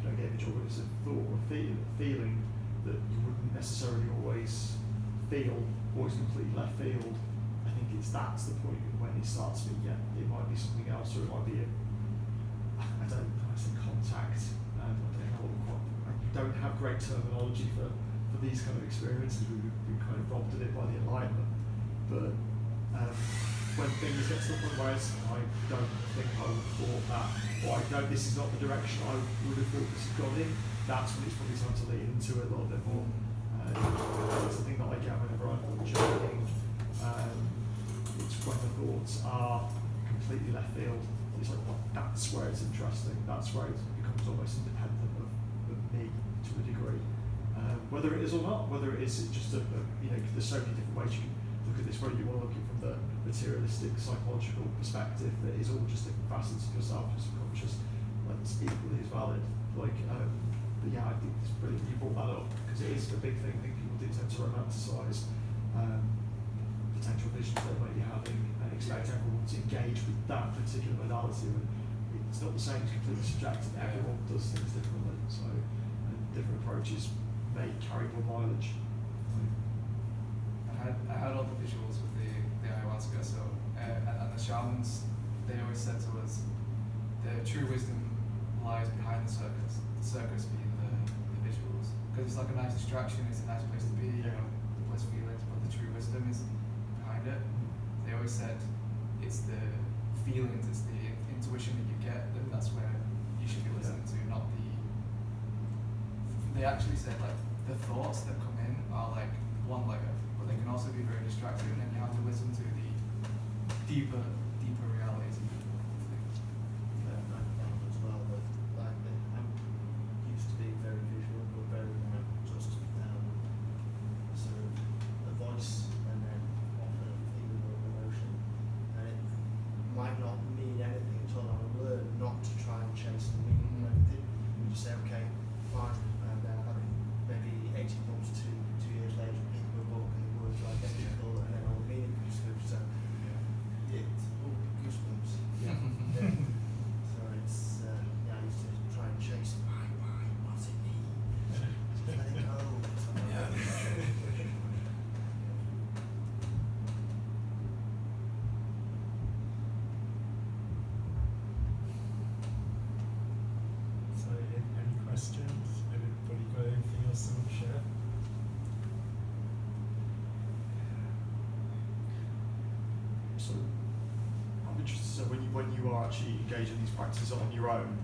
don't get image, or it's a thought or a feeling that you wouldn't necessarily always feel, or is completely left field. I think that's the point when it starts to be, it might be something else, or it might be I say contact. I don't have great terminology for these kind of experiences. We've been kind of robbed of it by the Enlightenment. But when things get to the point where I don't think I would have thought that, or I know this is not the direction I would have thought this had gone in, that's when it's probably time to lean into it a little bit more. It's the thing that I get whenever I'm journaling. It's when the thoughts are completely left field. It's like, well, that's where it's interesting. That's where it becomes almost independent of me to a degree. Whether it is or not, whether it is just there's so many different ways you can look at this. Whether you want to look at it from the materialistic, psychological perspective, that is all just different facets of yourself, just subconscious, that's equally as valid. But yeah, I think it's brilliant you brought that up, because it is a big thing. I think people do tend to romanticise potential visions they might be having and expect everyone to engage with that particular modality. And it's not the same, it's completely subjective. Everyone does things differently, so and different approaches may carry more mileage. I had all the visuals with the ayahuasca, so and the shamans, they always said to us, the true wisdom lies behind the circus being the visuals, because it's like a nice distraction, it's a nice place to be, the bliss feelings, but the true wisdom is behind it. They always said it's the feelings, it's the intuition that you get, and that's where you should be listening to, not the. They actually said like the thoughts that come in are like one layer, but they can also be very distracting, and you have to listen to the deeper realities of things. I found as well that I'm used to being very visual, but very just sort of a voice and then often a feeling or emotion, and it might not mean anything at all. I learn not to try and chase the meaning of everything. You just say, okay, fine, and then maybe 18 months to 2 years later, pick up a book and the words are identical, and then all the meaning comes through. So So when you are actually engaging these practices on your own,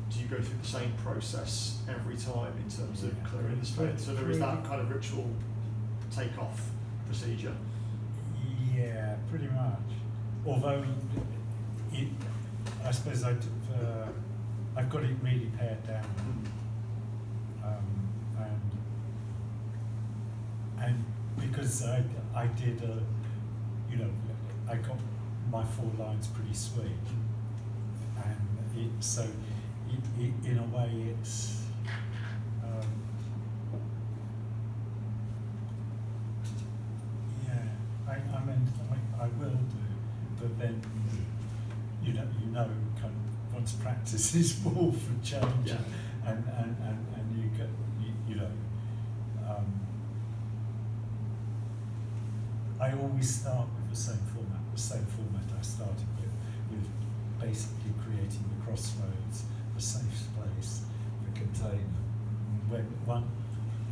do you go through the same process every time in terms of Yeah. clearing the space? So there is that kind of ritual take-off procedure. Yeah, pretty much. Although I suppose I've got it really pared down, and because I did I got my 4 lines pretty sweet, and in a way it's I will do, but then you know kind of once practice is born for change, Yeah. and you get I always start with the same format I started with basically creating the crossroads, the safe place, the container. When one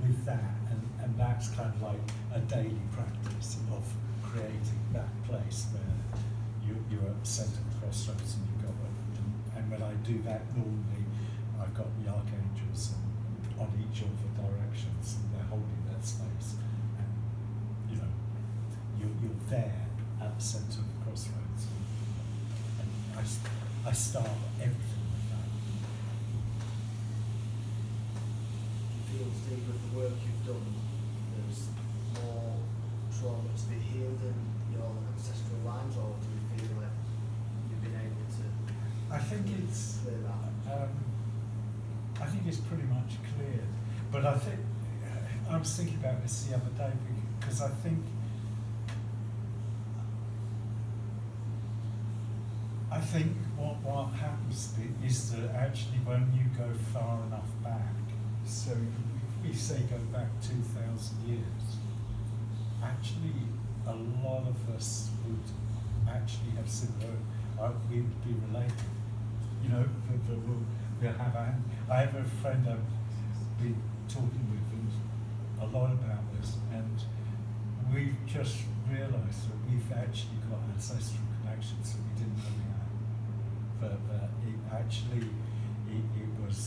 with that, and that's kind of like a daily practice of creating that place where you're at the centre of the crossroads and you've got and when I do that normally I've got the archangels on each of the directions and they're holding that space, and you're there at the centre of the crossroads, and I start everything with that. Do you feel, Steve, with the work you've done, there's more trauma to be healed in your ancestral lines, or do you feel that you've been able to I think it's clear that? I think it's pretty much cleared, but I think I was thinking about this the other day because I think what happens is that actually when you go far enough back, so if we say go back 2,000 years, actually a lot of us would actually have similar, we would be related. I have a friend I've been talking with who's a lot about this, and we've just realised that we've actually got ancestral connections that we didn't know we had. But it actually, it was,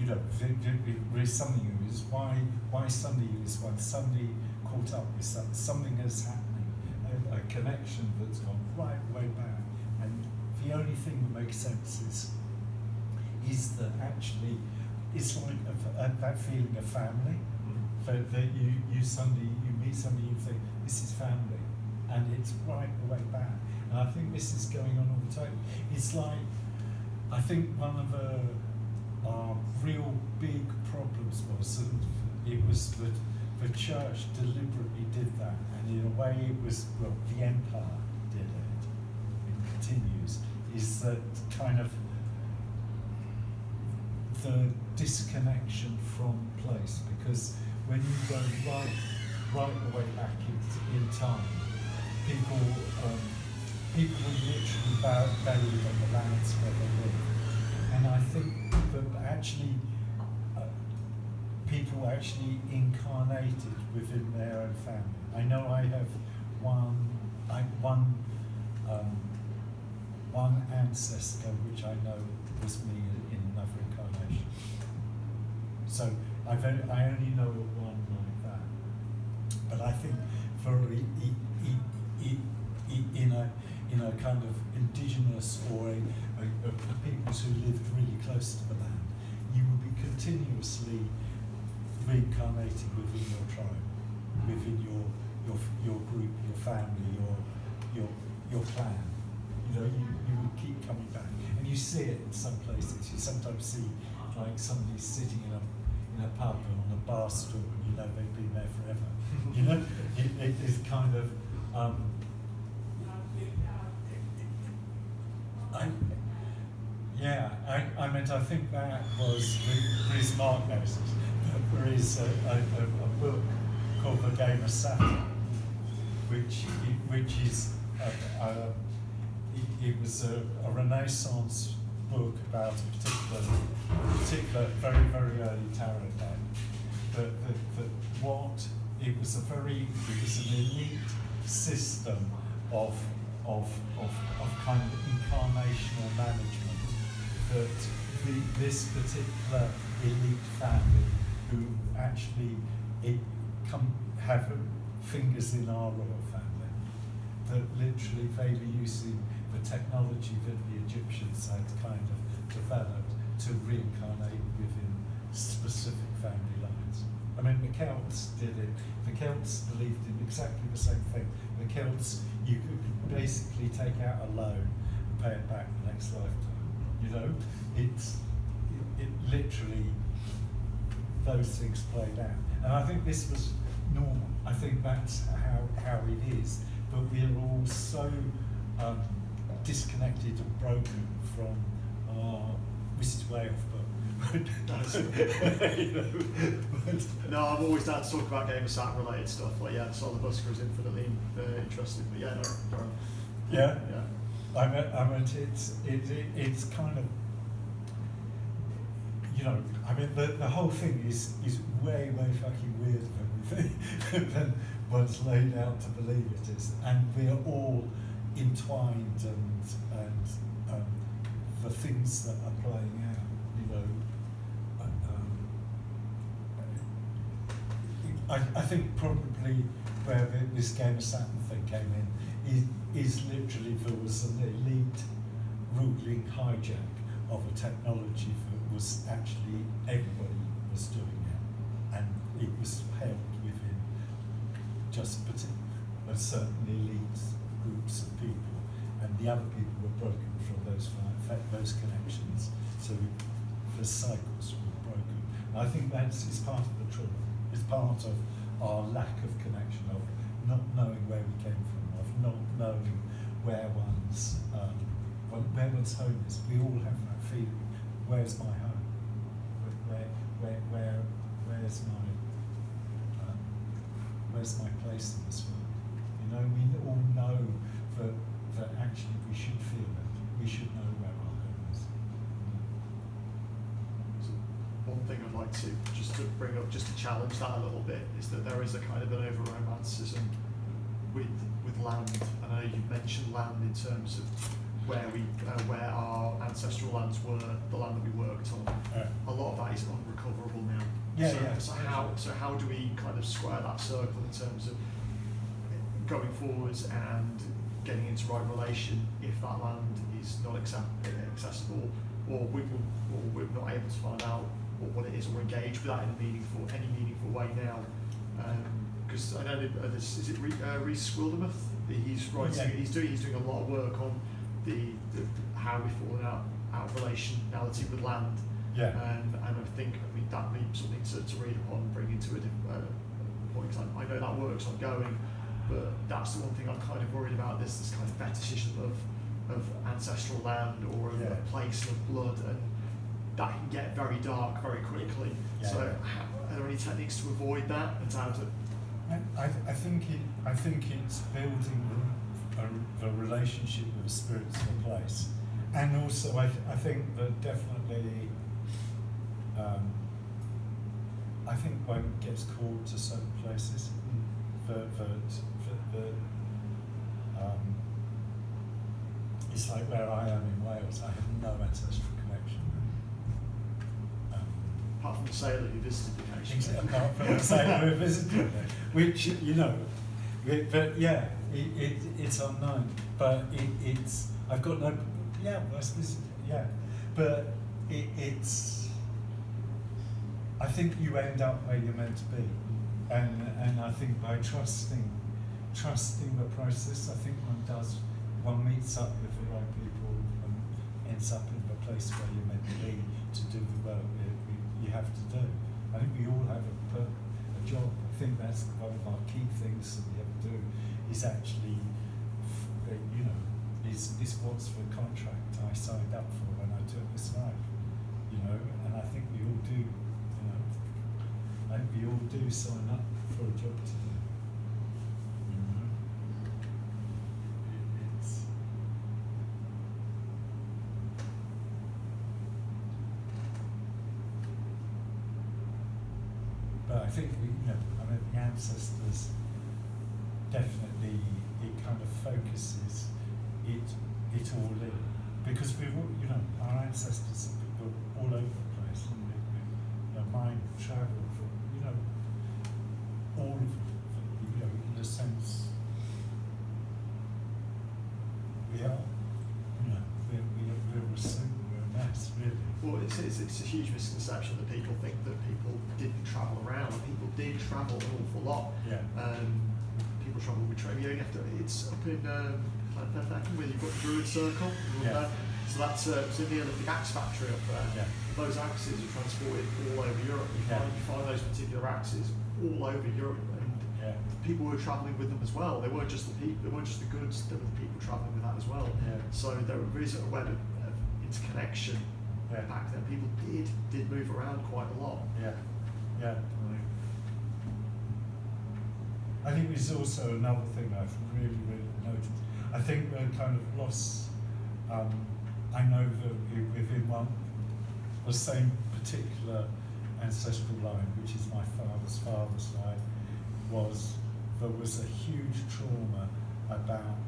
there is something new. Is why somebody is when somebody caught up with something is happening, a connection that's gone right way back, and the only thing that makes sense is that actually it's like that feeling of family. That you meet somebody, you think this is family, and it's right the way back. And I think this is going on all the time. It's like, I think one of our real big problems was that it was that the church deliberately did that, and in a way it was, well, the empire did it, and continues, is that kind of the disconnection from place, because when you go right the way back in time, people were literally buried on the lands where they lived, and I think that actually people actually incarnated within their own family. I know I have one ancestor which I know was me in another incarnation. So I only know of one like that. But I think for in a kind of indigenous or a peoples who lived really close to the land, you would be continuously reincarnating within your tribe, within your group, your family, your clan. You would keep coming back, and you see it in some places. You sometimes see like somebody sitting in a pub on a bar stool, and they've been there forever. It is kind of. I think that was Chris Mark knows. There is a book called The Game of Saturn, which is it was a Renaissance book about a particular very, very early tarot deck. It was an elite system of of kind of incarnational management that this particular elite family who actually have fingers in our royal family, that literally they were using the technology that the Egyptians had kind of developed to reincarnate within specific family lines. I mean, the Celts did it. The Celts believed in exactly the same thing. The Celts, you could basically take out a loan and pay it back the next lifetime. You know, it literally, those things played out. And I think this was normal. I think that's how it is. But we're all so disconnected and broken from this is way off, but you know, No, I'm always down to talk about Game of Saturn related stuff. Like, yeah, Solar Busker is infinitely interesting. But yeah, no. Yeah. Yeah. I mean, it's kind of, you know, I mean, the whole thing is way fucking weird than what's laid out to believe it is, and we're all entwined and the things that are playing out, you know. I think probably where this Game of Saturn thing came in is literally there was an elite ruling hijack of a technology that was actually everybody was doing it, and it was held within just a certain elite groups of people, and the other people were broken from those connections. So the cycles were broken. And I think it's part of the trauma. It's part of our lack of connection, of not knowing where we came from, of not knowing where one's home is. We all have that feeling. Where's my home? Where's my place in this world? You know, we all know that actually we should feel it. We should know where our home is. So one thing I'd like to bring up, just to challenge that a little bit, is that there is a kind of an over-romanticism with land. And I know you've mentioned land in terms of where our ancestral lands were, the land that we worked on. A lot of that is unrecoverable now. So how do we kind of square that circle in terms of going forwards and getting into right relation if that land is not accessible, or we're not able to find out what it is, or engage with that in any meaningful way now? Because I know is it Rhys Wildermuth? He's writing. Yeah. He's doing a lot of work on the how we've fallen out of relationality with land. Yeah. And I think that may be something to read upon, bring into a point. Cause I know that work's ongoing, but that's the one thing I'm kind of worried about. This kind of fetishism of ancestral land or of a place of blood, and that can get very dark very quickly. Yeah. So, are there any techniques to avoid that in terms of? I think it's building the relationship with the spirits of the place, and also I think that definitely. I think one gets called to certain places. It's like where I am in Wales. I have no ancestral connection. Apart from the sailor who visited the nation. Apart from the sailor who visited it, which you know, but yeah, it's unknown. But it's I've got no but it's. I think you end up where you're meant to be, and I think by trusting the process, I think one meets up with the right people and ends up in the place where you're meant to be to do the work you have to do. I think we all have a job. I think that's one of our key things that we have to do is actually, is what's the contract I signed up for when I took this life, and I think we all do. I think we all do sign up for a job to do. But I think the ancestors definitely, it kind of focuses it all in, because we've all, you know, our ancestors were all over the place, and mine travelled from, you know, all of it, you know, in a sense, we are, you know, we're a soup, we're a mess, really. Well, it's a huge misconception that people think that people didn't travel around. People did travel an awful lot. Yeah. People travel with train. You have to, it's up in where you've got the Druid Circle. Yeah. So that's it's in the Olympic Axe factory up there. Yeah. Those axes are transported all over Europe. You find those particular axes all over Europe, and people were travelling with them as well. They weren't just the people. They weren't just the goods. There were the people travelling with that as well. Yeah. So there is a web of interconnection. Yeah. Back then, people did move around quite a lot. Yeah, yeah. I think there's also another thing I've really noticed. I think we're kind of lost. I know that within the same particular ancestral line, which is my father's line, there was a huge trauma about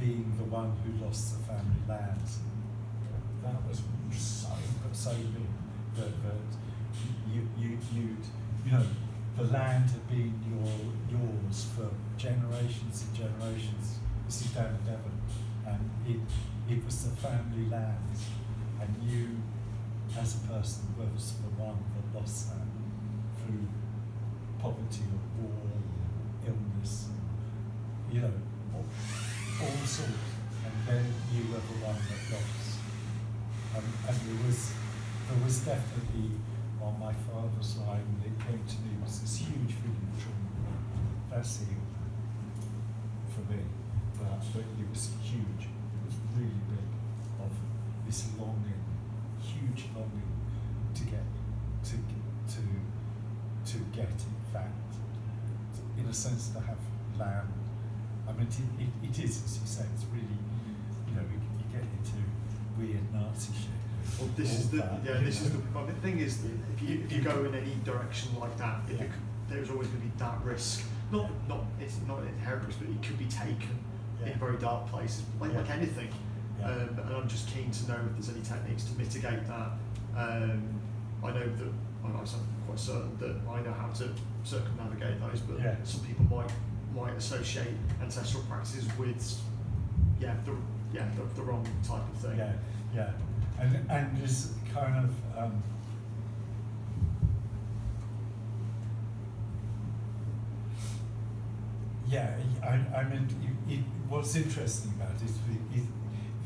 being the one who lost the family lands. That was so big that you know, the land had been yours for generations and generations. This is down in Devon, and it was the family land, and you as a person was the one that lost that through poverty or war, illness, you know, all sorts, and then you were the one that lost. And there was definitely, on my father's line, when it came to me, was this huge feeling of trauma. That's the for me. But it was huge. It was really big. Of this longing, huge longing to get, in fact, in a sense, to have land. I mean, it is, as you say, it's really, you know, you get into weird Nazi shit. Well, this is the thing is that if you go in any direction like that, there's always going to be that risk. It's not an inherent risk, but it could be taken in very dark places, like anything. Yeah. And I'm just keen to know if there's any techniques to mitigate that. I know that I'm quite certain that I know how to circumnavigate those, but some people might associate ancestral practices with the wrong type of thing. Yeah, yeah. And there's kind of I mean, what's interesting about it is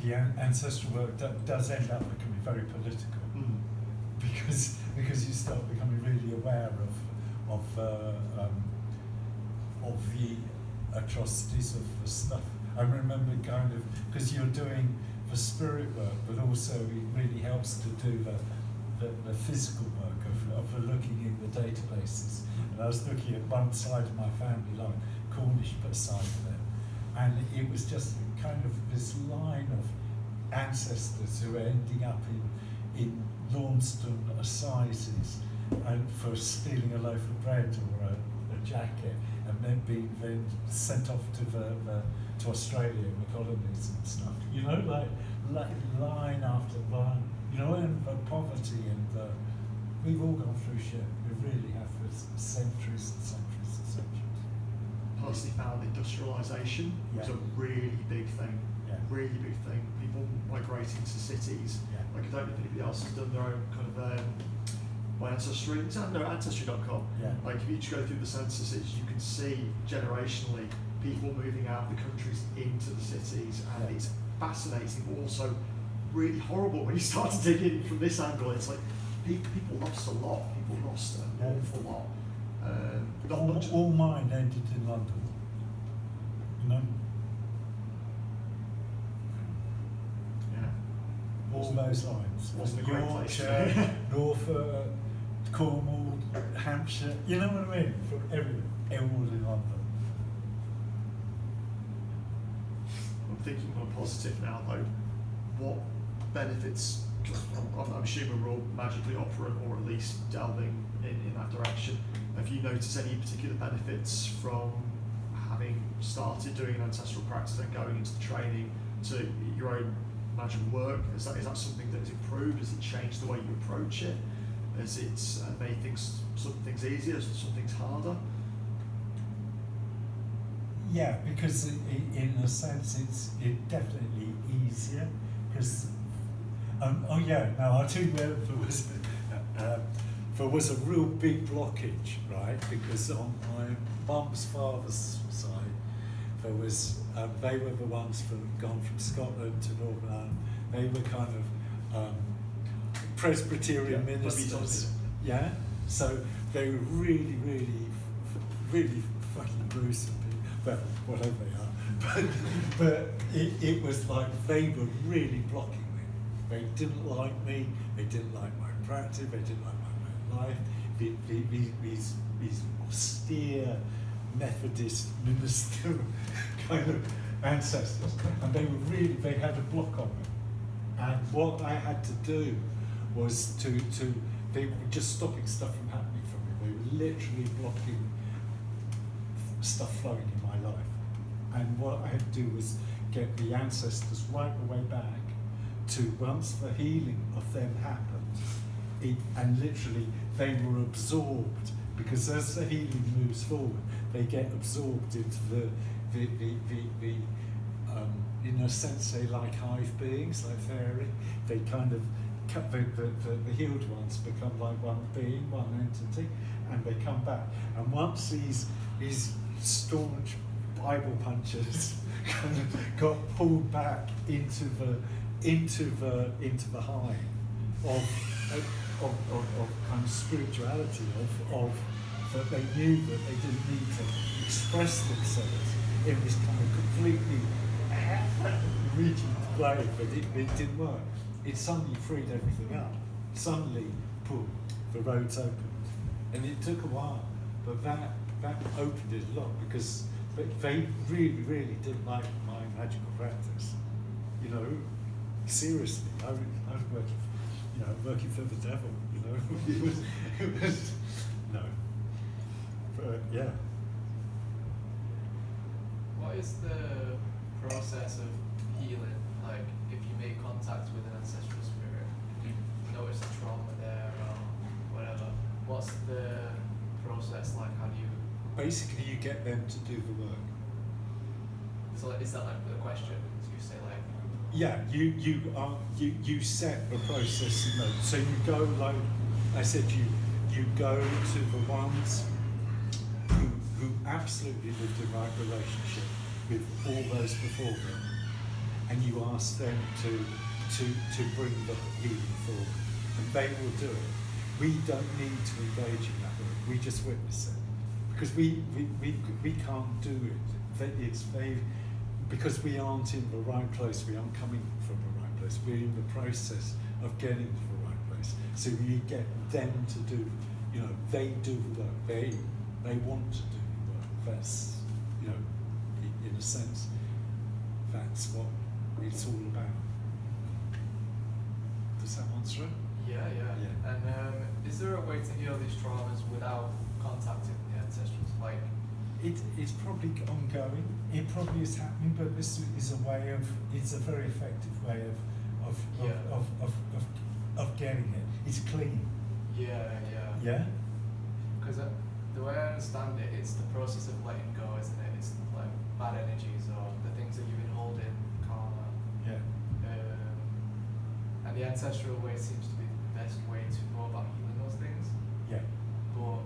the ancestral work does end up becoming very political, because you start becoming really aware of the atrocities of the stuff. I remember kind of, because you're doing the spirit work, but also it really helps to do the physical work of looking in the databases. And I was looking at one side of my family line, Cornish side of it, and it was just kind of this line of ancestors who are ending up in Launceston assizes and for stealing a loaf of bread or a jacket, and then being sent off to Australia in the colonies and stuff. You know, like line after line. You know, and poverty, and we've all gone through shit. We really have for centuries and centuries and centuries. Personally found industrialisation was a really big thing. Yeah. Really big thing. People migrating to cities. Yeah. Like, I don't know if anybody else has done their own kind of my ancestry. Ancestry.com. Yeah. Like, if you just go through the censuses, you can see generationally people moving out of the countries into the cities, and it's fascinating, but also really horrible when you start to dig in from this angle. It's like people lost a lot. People lost an awful lot. All mine ended in London. You know. Yeah. All those lines. Wasn't a great place. Yorkshire, Norfolk, Cornwall, Hampshire. You know what I mean? From everywhere, all in London. I'm thinking more positive now, though. What benefits? I'm assuming we're all magically operant, or at least delving in that direction. Have you noticed any particular benefits from having started doing an ancestral practice and going into the training to your own magic work? Is that something that has improved? Has it changed the way you approach it? Has it made some things easier, some things harder? Yeah, because in a sense it's definitely easier. Because now I'll tell you where there was a real big blockage, right? Because on my mum's father's side, there was they were the ones gone from Scotland to Northern Ireland. They were kind of Presbyterian ministers, yeah. So they were really, really, really fucking gruesome people. Well, whatever they are, but it was like they were really blocking me. They didn't like me. They didn't like my practice. They didn't like my life. These austere Methodist minister kind of ancestors, and they had a block on me. And what I had to do was they were just stopping stuff from happening for me. They were literally blocking stuff flowing in my life. And what I had to do was get the ancestors right the way back to once the healing of them happened, and literally they were absorbed, because as the healing moves forward, they get absorbed into the in a sense they like hive beings, like fairy. They kind of the healed ones become like one being, one entity, and they come back. And once these staunch Bible punchers kind of got pulled back into the hive of kind of spirituality, of that they knew that they didn't need to express themselves in this kind of completely rigid way, but it didn't work. It suddenly freed everything up. Suddenly, boom, the roads opened. And it took a while, but that opened it a lot, because they really, really didn't like my magical practice. You know, seriously, I was working for the devil, you know. it was no. But yeah. What is the process of healing? Like, if you make contact with an ancestral spirit, you notice a trauma there or whatever, what's the process like? How do you... Basically, you get them to do the work. So is that like the question? So you say like... Yeah, you set the process in those. So you go, like I said, you go to the ones who absolutely lived in right relationship with all those before them, and you ask them to bring the healing forward, and they will do it. We don't need to engage in that work. We just witness it, because we can't do it. Because we aren't in the right place. We aren't coming from the right place. We're in the process of getting to the right place. So we get them to do. You know, they do the work. They want to do the work. That's, you know, in a sense, that's what it's all about. Does that answer it? Yeah. And is there a way to heal these traumas without contacting the ancestrals? Like, it's probably ongoing. It probably is happening, but this is a way of. It's a very effective way of getting it. It's clean. Yeah. Yeah. Because the way I understand it, it's the process of letting go, isn't it? It's like bad energies or the things that you've been holding, karma. Yeah. And the ancestral way seems to be the best way to go about healing those things. Yeah. But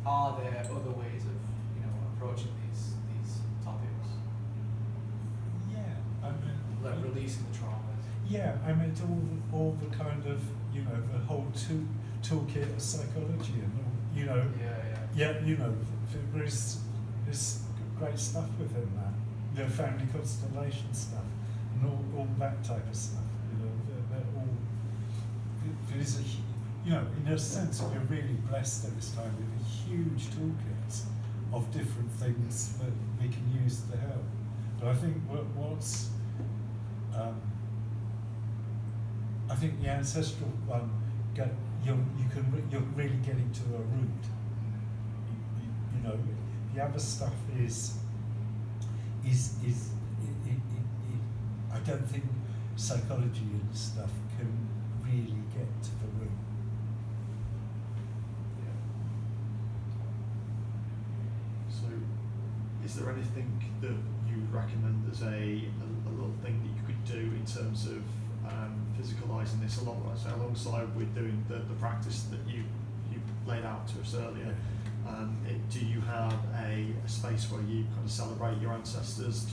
are there other ways of, you know, approaching these topics? Yeah. I mean, Like releasing the traumas. Yeah, I mean, all the kind of, you know, the whole toolkit of psychology and all, you know. Yeah. Yeah, you know, there's great stuff within that. You know, family constellation stuff and all that type of stuff. You know, they're all. There is you know, in a sense, we're really blessed at this time with a huge toolkit of different things that we can use to help. But I think what's I think the ancestral one, you're really getting to a root. You know, the other stuff is I don't think psychology and stuff can really get to the root. So, is there anything that you would recommend as a little thing that you could do in terms of physicalising this alongside with doing the practice that you laid out to us earlier? Do you have a space where you kind of celebrate your ancestors?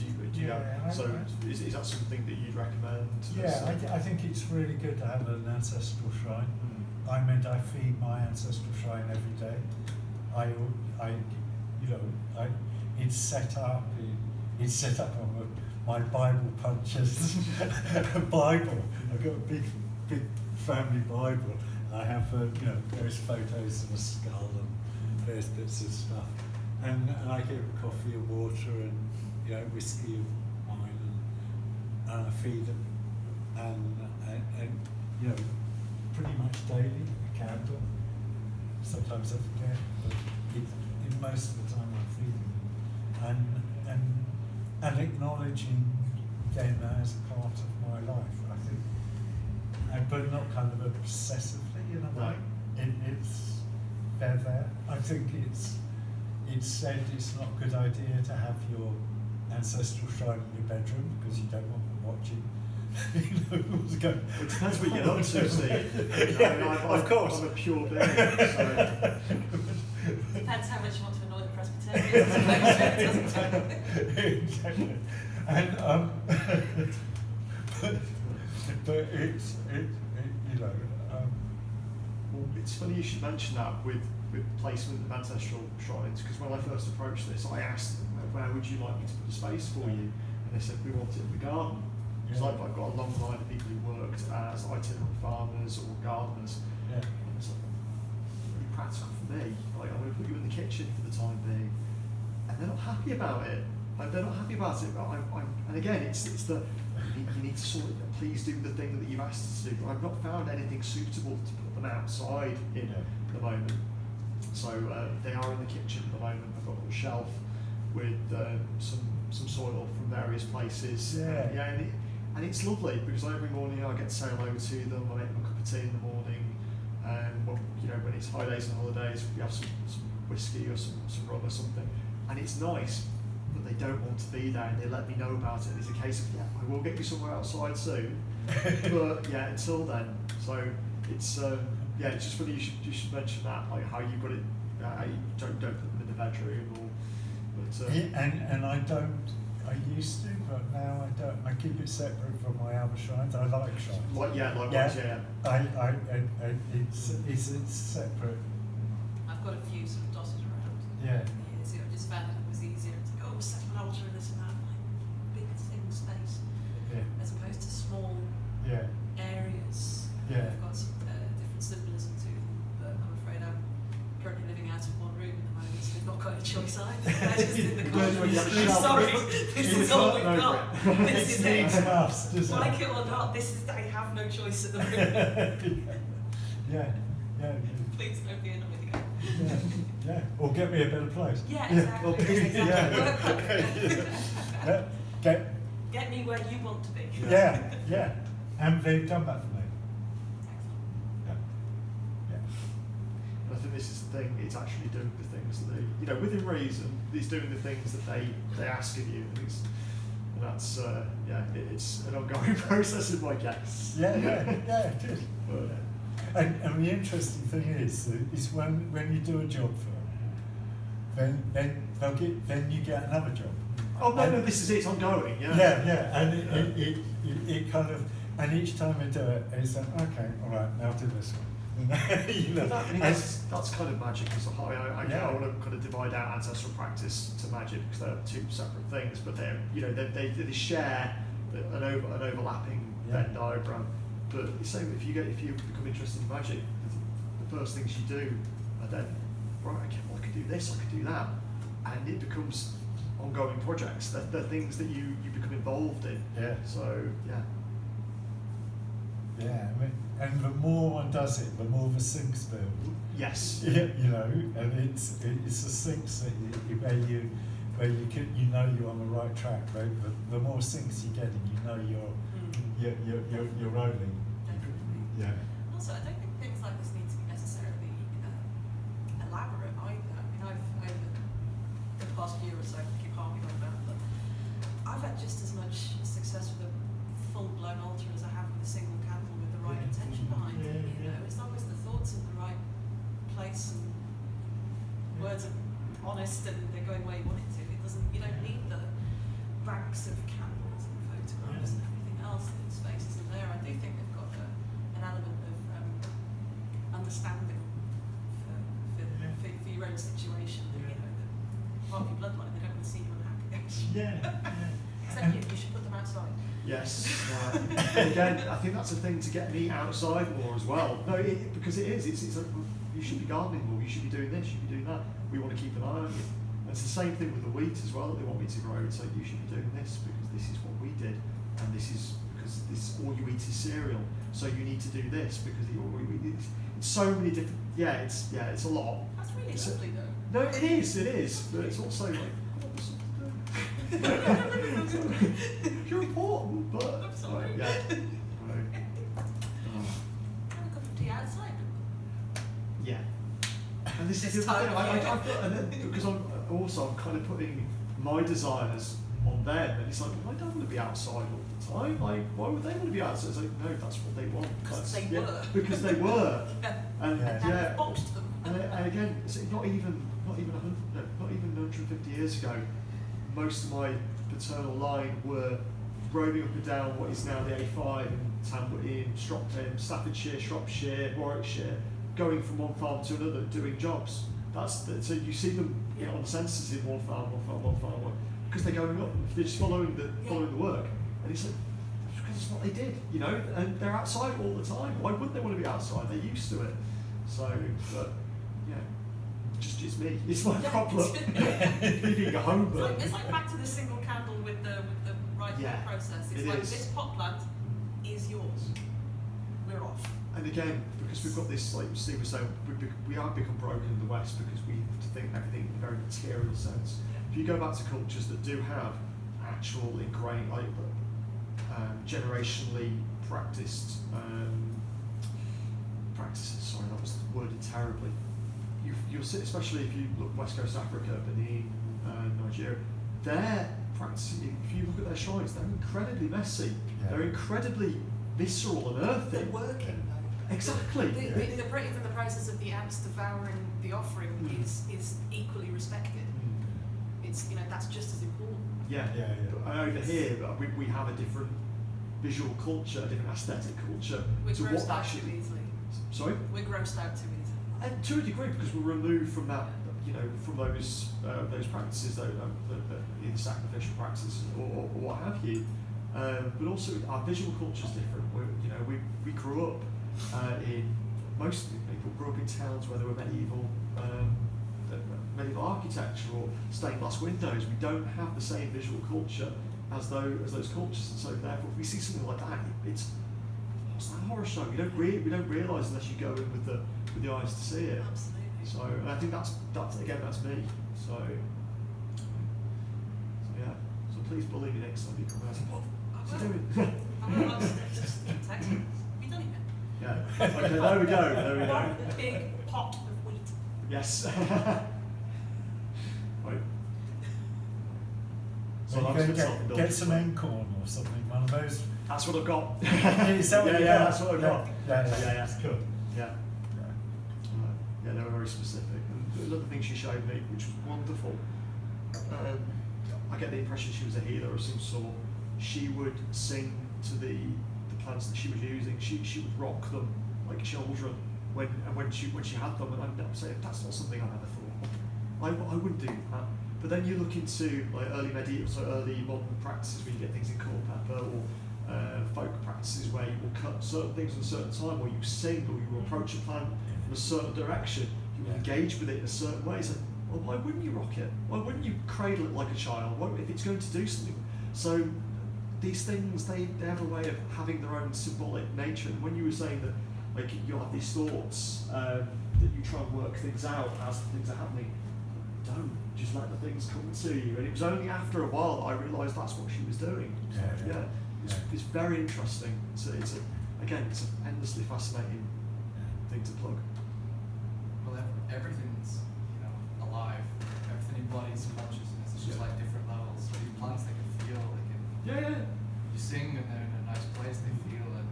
Is that something that you'd recommend? I think it's really good to have an ancestral shrine. I feed my ancestral shrine every day. It's set up. It's set up on my Bible punches Bible. I've got a big family Bible. I have various photos of a skull and various bits of stuff, and I give coffee and water and whiskey and wine, and I feed them, and pretty much daily a candle. Sometimes I forget, but in most of the time I'm feeding them, and acknowledging them as part of my life. I think, but not kind of obsessively in a way. They're there. I think it's said it's not a good idea to have your ancestral shrine in your bedroom because you don't want them watching. What's going. It depends what you're up to, Steve. Of course. I'm a pure being. So. Depends how much you want to annoy the Presbyterians. Exactly. And but it's funny you should mention that with placement of ancestral shrines, because when I first approached this, I asked them, where would you like me to put a space for you? And they said, we want it in the garden. It's like I've got a long line of people who worked as itinerant farmers or gardeners. Yeah. And it's like, really practical for me. Like, I'm going to put you in the kitchen for the time being. And they're not happy about it. They're not happy about it. But and again, it's the, you need to sort of, please do the thing that you've asked us to do. But I've not found anything suitable to put them outside in at the moment. So they are in the kitchen at the moment. I've got a little shelf with some soil from various places. And it's lovely because every morning I get to say hello to them. I make them a cup of tea in the morning. When it's holidays and holidays, we have some whiskey or some rum or something. And it's nice, but they don't want to be there and they let me know about it. It's a case of, I will get you somewhere outside soon. But until then. So it's it's just funny you should mention that, like how you got it, you don't put them in the bedroom and I used to, but now I don't. I keep it separate from my other shrines. I like shrines. It's separate. I've got a few sort of dotted around. Yeah. So I just found it was easier to set an altar and this and that, like big thin space, as opposed to small areas. Yeah. I've got some different symbolism to them, but I'm afraid I'm currently living out of one room at the moment, so we've not got a choice either. I just in the corner. Sorry, this is all we've got. This is it. Like it or not, I have no choice at the moment. Yeah. Please don't be annoyed again. Yeah. Or get me a better place. Yeah, exactly. Get me where you want to be. Yeah. And they've done that for me. And I think this is the thing, it's actually doing the things that they, within reason, it's doing the things that they ask of you. And that's, it's an ongoing process in my case. Yeah, it is. And the interesting thing is when you do a job for them, then you get another job. Oh no, this is it. It's ongoing. And it kind of, and each time I do it, it's like, okay, all right, now I'll do this one. That's kind of magic. Because I want to kind of divide out ancestral practice to magic because they're two separate things, but they share an overlapping Venn diagram. But the same if you become interested in magic, the first things you do are then I could do this, I could do that, and it becomes ongoing projects. They're things that you become involved in. Yeah. So Yeah, and the more one does it, the more the sinks build. Yes. And it's the sinks that where where you know you're on the right track, right? The more sinks you get in, you know you're rolling. Definitely. Yeah. Also, I don't think things like this need to be necessarily elaborate either. I mean, I've over the past year or so, I keep harping on about, but I've had just as much success with a full-blown altar as I have with a single candle with the right intention behind it. You know, as long as the thoughts in the right place and words are honest and they're going where you want it to. It doesn't. You don't need the ranks of candles and photographs and everything else that space isn't there. I do think they've got an element of understanding for your own situation. You know, that part of your bloodline, they don't want to see you unhappy. Except you should put them outside. Yes. Again, I think that's a thing to get me outside more as well. No, because it is. It's like, well, you should be gardening more. You should be doing this. You should be doing that. We want to keep an eye on you. And it's the same thing with the wheat as well. That they want me to grow. It's like, you should be doing this because this is what we did, and this is because this all you eat is cereal. So you need to do this because all you eat. It's so many different. Yeah, it's a lot. That's really It's lovely, though. No, it is. But it's also like. You're important, but Absolutely. yeah. Right. Have a cup of tea outside. Yeah. And this is This the other thing. time of year. And then, because I'm kind of putting my desires on them, and it's like, well, I don't want to be outside all the time. Like, why would they want to be outside? It's like, no, that's what they want. Because they yeah, were. Because they were. Yeah. And Yeah. Now yeah. you've boxed them. And again, it's not even 150 years ago. Most of my paternal line were roaming up and down what is now the A5 in Staffordshire, Shropshire, Warwickshire, going from one farm to another, doing jobs. So you see them on the census in one farm, because they're going up. They're just following the work, and it's like, because it's what they did, you know. And they're outside all the time. Why wouldn't they want to be outside? They're used to it. So, but yeah. It's me. It's my problem. Being a home bird. It's like back to the single candle with the right process. It's like this pot plant is yours. We're off. And again, because we've got this, like Steve was saying, we have become broken in the West because we have to think everything in a very material sense. If you go back to cultures that do have actual ingrained, like generationally practiced practices. Sorry, that was worded terribly. You'll see, especially if you look West Coast Africa, Benin, Nigeria, their practices, if you look at their shrines, they're incredibly messy. Yeah. They're incredibly visceral and earthy. They're working though. Exactly. Even the process of the ants devouring the offering is equally respected. It's that's just as important. Yeah. Yeah. But over here, we have a different visual culture, a different aesthetic culture We're to grossed what out too actually. easily. Sorry. We're grossed out too easily. And to a degree, because we're removed from that, from those practices, either sacrificial practices or what have you. But also, our visual culture is different. We grew up most people grew up in towns where there were medieval architecture or stained glass windows. We don't have the same visual culture as those cultures, and so therefore, if we see something like that, it's what's that horror show? We don't realise unless you go in with the eyes to see it. Absolutely. So, and I think that's me. So yeah. So please bully me next time you come out. What's he doing? I'm just texting. Have you done it yet? Yeah. Okay. There we go. One big pot of wheat. Yes. Right. So I'm you just go get some acorn or something, one of those. That's what I've got. Is that what you got? That's what I've got. Yeah, That's cool. Yeah. Yeah, they were very specific. And there was other things she showed me, which was wonderful. I get the impression she was a healer of some sort. She would sing to the plants that she was using. She would rock them like children when she had them. And I'm saying that's not something I've ever thought of. I wouldn't do that. But then you look into like early modern practices where you get things in cold pepper or folk practices where you will cut certain things at a certain time, or you sing, or you approach a plant from a certain direction, you will engage with it in a certain way. So, well, why wouldn't you rock it? Why wouldn't you cradle it like a child? If it's going to do something? So these things, they have a way of having their own symbolic nature. And when you were saying that, like, you'll have these thoughts that you try and work things out as things are happening, don't. Just let the things come to you. And it was only after a while that I realised that's what she was doing. So, it's very interesting. It's an endlessly fascinating thing to plug. Well, everything's, you know, alive. Everything embodies consciousness. It's just like different levels. So these plants, they can feel, they can. You sing and they're in a nice place, they feel it.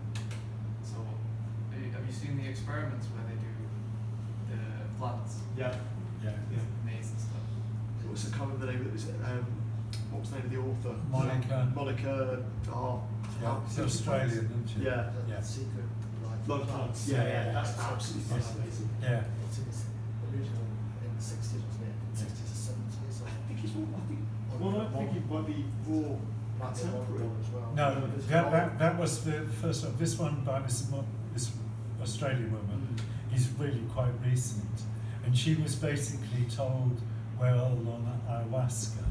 So, have you seen the experiments where they do the plants? Yeah. Amazing stuff. So what's the kind of the name of it? Was it, what was the name of the author? Monica. It's Australian, isn't she? Yeah. The secret life Love of plants. plants. Yeah, that's absolutely fascinating. Yeah. It's in its original in the 60s, wasn't it? 60s or 70s. I think it might be more Might be a modern contemporary. one as well. No, that was the first one. This one by this Australian woman is really quite recent, and she was basically told while on ayahuasca.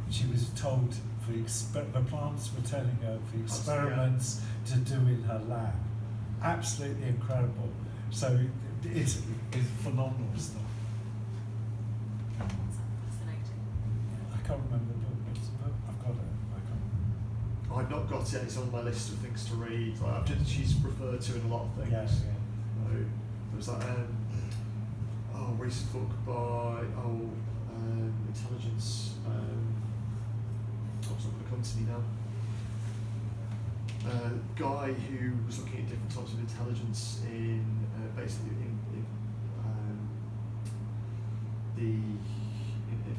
She was told the plants were telling her the experiments to do in her lab. Absolutely incredible. So it's phenomenal stuff. Fascinating. I can't remember the book. I've got it. I can't remember. I've not got it. It's on my list of things to read. She's referred to in a lot of things. Yeah. There was that recent book by intelligence. What's not going to come to me now. Guy who was looking at different types of intelligence in basically in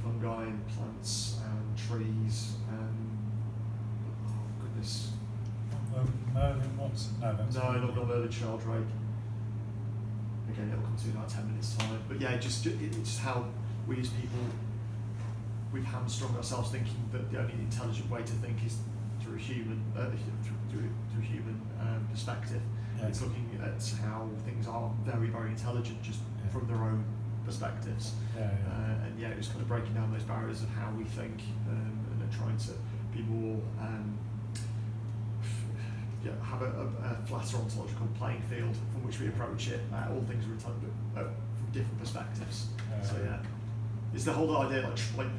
fungi and plants and trees and Merlin Watson? No, that's not Merlin Sheldrake. Again, it'll come to me in about 10 minutes time. But yeah, it's just how we as people, we've hamstrung ourselves thinking that the only intelligent way to think is through human perspective. Yeah. It's looking at how things are very, very intelligent just from their own perspectives. And it was kind of breaking down those barriers of how we think and then trying to be more have a flatter ontological playing field from which we approach it. All things are intelligent from different perspectives. It's the whole idea like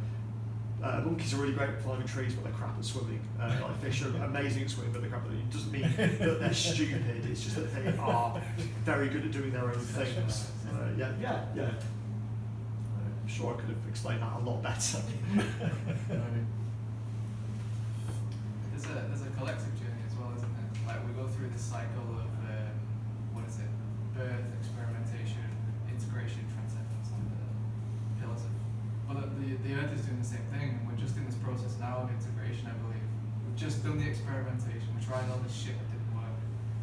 monkeys are really great at climbing trees, but they're crap at swimming. Like fish are amazing at swimming, but they're crap at it. It doesn't mean that they're stupid. It's just that they are very good at doing their own things. I'm sure I could have explained that a lot better. There's a collective journey as well, isn't it? Like we go through this cycle of birth, experimentation, integration, transcendence, and the pillars of. Well, the Earth is doing the same thing, and we're just in this process now of integration, I believe. We've just done the experimentation, we tried all this shit that didn't work.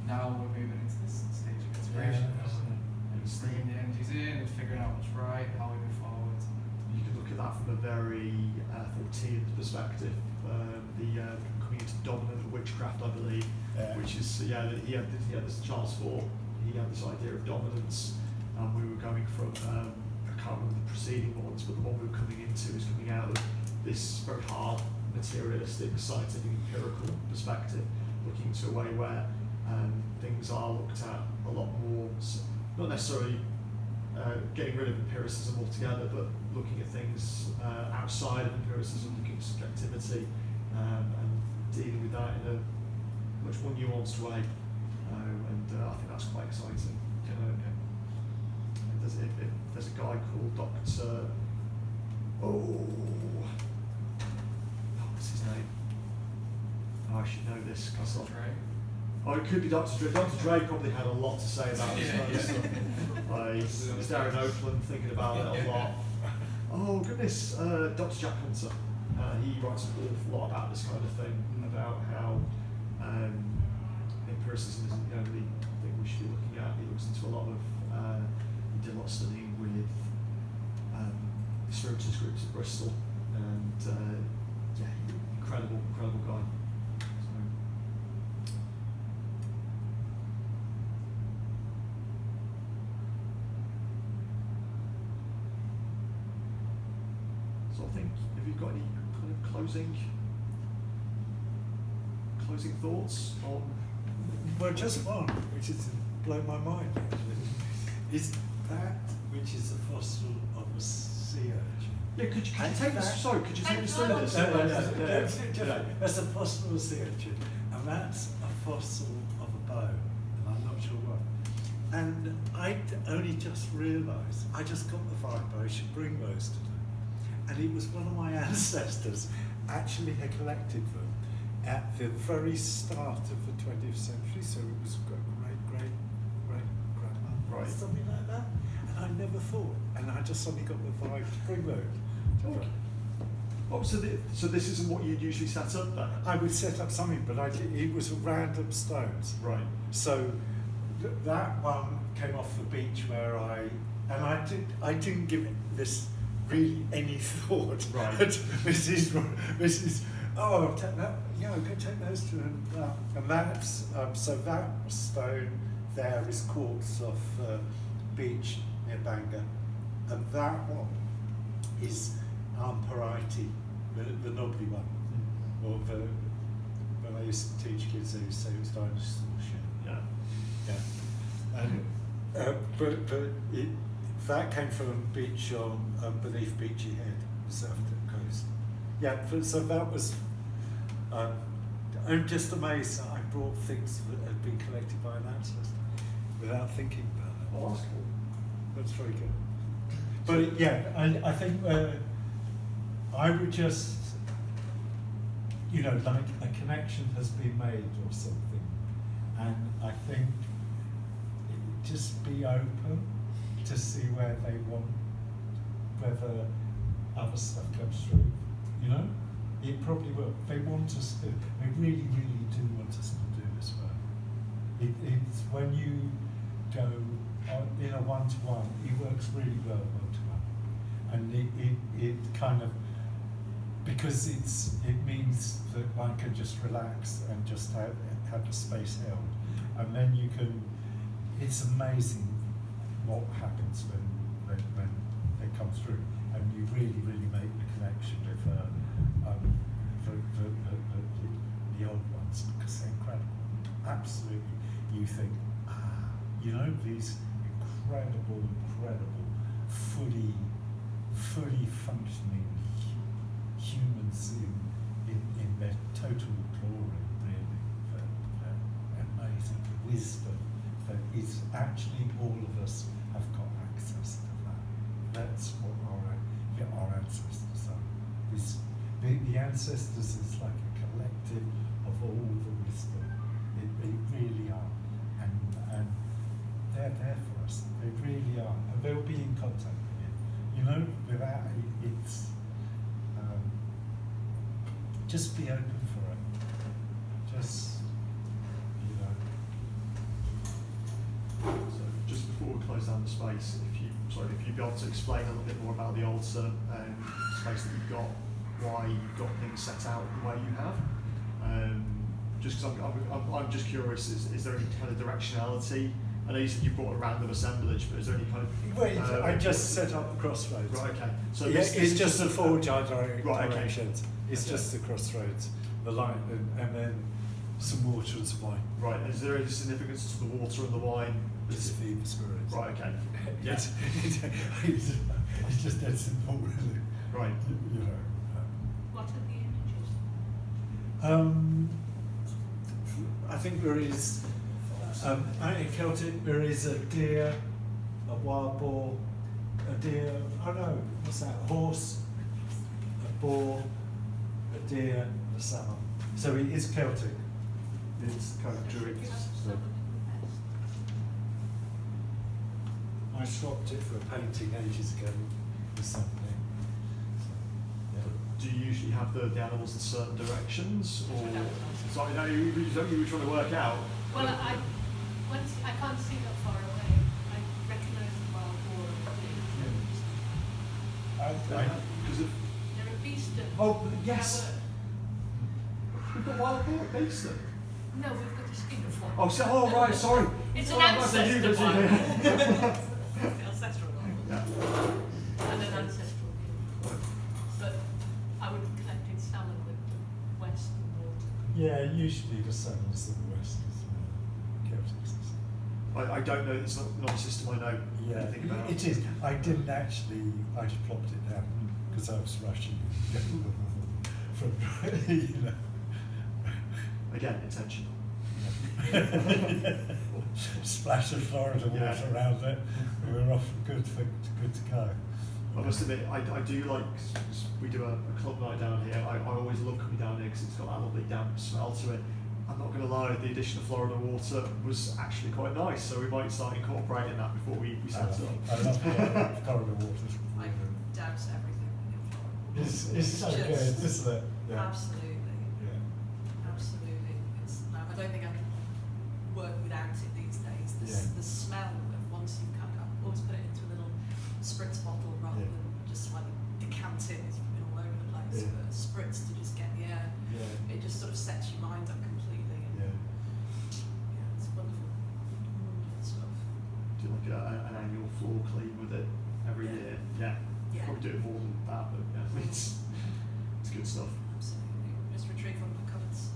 Now we're moving into this stage of integration. And bringing the energies in and figuring out what's right, how we move forward. You can look at that from a very Fortean perspective. Coming into dominant witchcraft, I believe, which is he had this Charles Foor. He had this idea of dominance, and we were going from I can't remember the preceding ones, but the one we were coming into is coming out of this very hard, materialistic, scientific, empirical perspective, looking to a way where things are looked at a lot more, not necessarily getting rid of empiricism altogether, but looking at things outside of empiricism, looking at subjectivity, and dealing with that in a much more nuanced way. I think that's quite exciting. There's a guy called Dr. What's his name? I should know this. Dr. Dre. It could be Dr. Dre. Dr. Dre probably had a lot to say about this kind of stuff. He's there in Oakland thinking about it a lot. Oh goodness, Dr. Jack Hunter. He writes an awful lot about this kind of thing, about how empiricism isn't the only thing we should be looking at. He looks into a lot of, he did a lot of studying with experiences groups at Bristol, and incredible guy. So I think, have you got any kind of closing thoughts on? Well, just one, which has blown my mind actually, is that which is the fossil of a sea urchin Yeah, could you And take that- us? Sorry, could you take us through No, this? That's a fossil signature, and that's a fossil of a bone, and I'm not sure what. And I only just realised, I just got the vibe I should bring those today. And it was one of my ancestors actually had collected them at the very start of the 20th century, so it was great-grandma, Right. something like that. And I never thought, and I just suddenly got the vibe to bring those. Okay. Oh, so this isn't what you'd usually set up then? I would set up something, but it was random stones. Right. So that one came off the beach where I didn't give this really any thought. Right. Mrs. Oh, I'll take that. Yeah, I'm going to take those two. And that's so that stone there is quartz off beach near Bangor, and that one is Paraiti, the knobbly one. Or when I used to teach kids, they used to say it was dinosaur shit. Yeah. Yeah. And, that came from a beach beneath Beachy Head, the South Coast. Yeah, so that was. I'm just amazed that I brought things that had been collected by an ancestor without thinking about it. Oh, that's cool. That's very good. But yeah, I think I would just, like a connection has been made or something, and I think just be open to see where they want, whether other stuff comes through. It probably will. They want us to. They really, really do want us to do this work. It's when you go in a one-to-one, it works really well one-to-one, and it kind of, because it means that one can just relax and just have the space held, and then you can. It's amazing what happens when they come through, and you really, really make the connection with the old ones, because they're incredible. Absolutely, you think, these incredible, fully functioning humans in their total glory, really. Amazing wisdom that is actually all of us have got access to that. That's what our ancestors are. The ancestors is like a collective of all the wisdom. They really are, and they're there for us. They really are, and they'll be in contact with you. Without it's just be open for it. Just So just before we close down the space, if you'd be able to explain a little bit more about the altar space that you've got, why you've got things set out the way you have. Just because I'm just curious, is there any kind of directionality? I know you said you brought a random assemblage, but is there any kind of... I just set up the crossroads. Right, okay. So Yeah, this it's is just the four directions. okay. It's Okay. just the crossroads, the light, and then some water and some wine. Right, is there any significance to the water and the wine? Just feed the spirits. Right, okay. Yeah. It's just that simple, really. Right. What are the images? I think there is, in Celtic, there is a deer, a wild boar, a deer, what's that, a horse, a boar, a deer, and a salmon. So it is Celtic. It's kind of Druid. You have So some of the best. I swapped it for a painting ages ago with something. So, yeah. Do you usually have the animals in certain directions, or sorry, no, you were trying to work out? Well, I can't see that far away. I recognise the wild boar and the deer. Because of They're a beast of oh yes, power. we've got wild boar at Beeston. No, we've got a skin of one. Oh, right, sorry. It's an Oh, that's a ancestor unity. one. The ancestral one. Yeah. And an ancestral one. But I would have collected salmon with the western water. Yeah, usually the southern's the west is Celtic system. I don't know. It's not a system I know anything about. It is. I didn't actually. I just plopped it down because I was rushing from, you know. Again, intentional. Splash of Florida water Yeah. around it. We were off good to go. I must admit, I do like, 'cause we do a club night down here. I always love coming down here because it's got that lovely damp smell to it. I'm not going to lie, the addition of Florida water was actually quite nice, so we might start incorporating that before we set up. I love Florida water. I doubt everything in Florida. It's so Just- good, isn't it? Absolutely. Yeah. Absolutely. I don't think I can work without it these days. The smell of once you kind of always put it into a little spritz bottle rather Yeah. than just like decanting it's been all over the place. Yeah. But a spritz to just get the air. Yeah. It just sort of sets your mind up completely. And Yeah. it's wonderful. Wonderful stuff. Do like an annual floor clean with it every Yeah. year. Yeah. Yeah. Probably do it more than that, but yeah, it's good stuff. Absolutely. Just retrieved one of my cupboards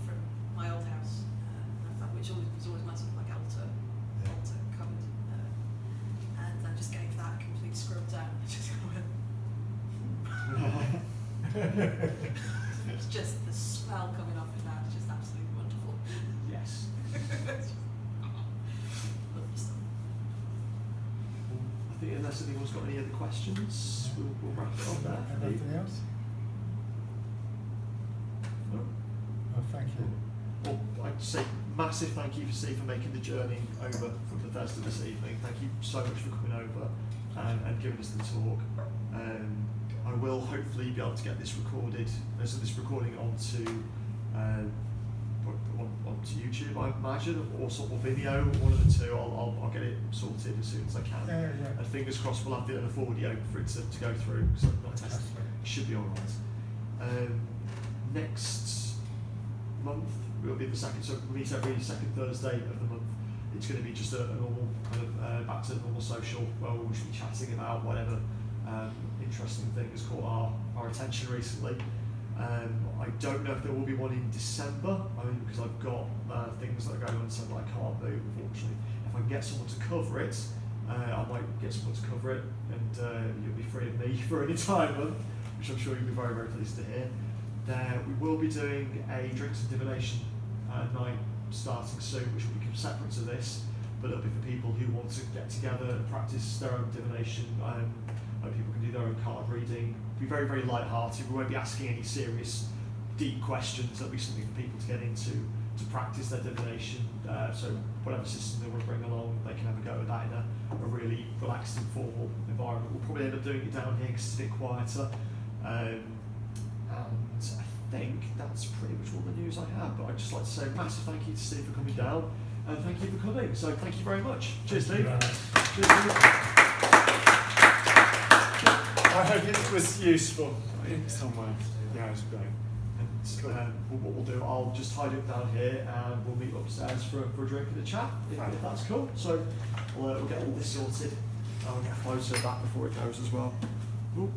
from my old house, which was always my sort of like altar cupboard, and I just gave that a complete scrub down. I just went. It's just the smell coming off it now. It's just absolutely wonderful. Yes. It's just, lovely stuff. I think unless anyone's got any other questions, we'll wrap it up there. Anything else? No? Oh, thank you. Well, I'd say massive thank you for Steve for making the journey over from Bethesda this evening. Thank you so much for coming over and giving us the talk. I will hopefully be able to get this recorded, so this recording onto YouTube, I imagine, or sort of video, one of the two. I'll get it sorted as soon as I can. Yeah. And fingers crossed we'll have enough audio for it to go through, so I've not tested. Should be alright. Next month will be the second, so we meet every second Thursday of the month. It's going to be just a normal kind of back to normal social where we'll just be chatting about whatever interesting thing has caught our attention recently. I don't know if there will be one in December, because I've got things that are going on in December I can't move, unfortunately. If I can get someone to cover it, I might get someone to cover it, and you'll be free of me for any time, which I'm sure you'll be very, very pleased to hear. We will be doing a drinks and divination night starting soon, which will become separate to this, but it'll be for people who want to get together and practice their own divination. People can do their own card reading. Be very, very light-hearted. We won't be asking any serious, deep questions. There'll be something for people to get into to practice their divination. So whatever system they want to bring along, they can have a go at that in a really relaxed, informal environment. We'll probably end up doing it down here because it's a bit quieter. And I think that's pretty much all the news I have. But I'd just like to say a massive thank you to Steve for coming down, and thank you for coming. So thank you very much. Cheers, Steve. Cheers, Steve. I hope it was useful in some way. Yeah, it's great. And what we'll do, I'll just hide it down here and we'll meet upstairs for a drink and a chat, if that's cool. So we'll get all this sorted and I'll get a photo of that before it goes as well. Cool.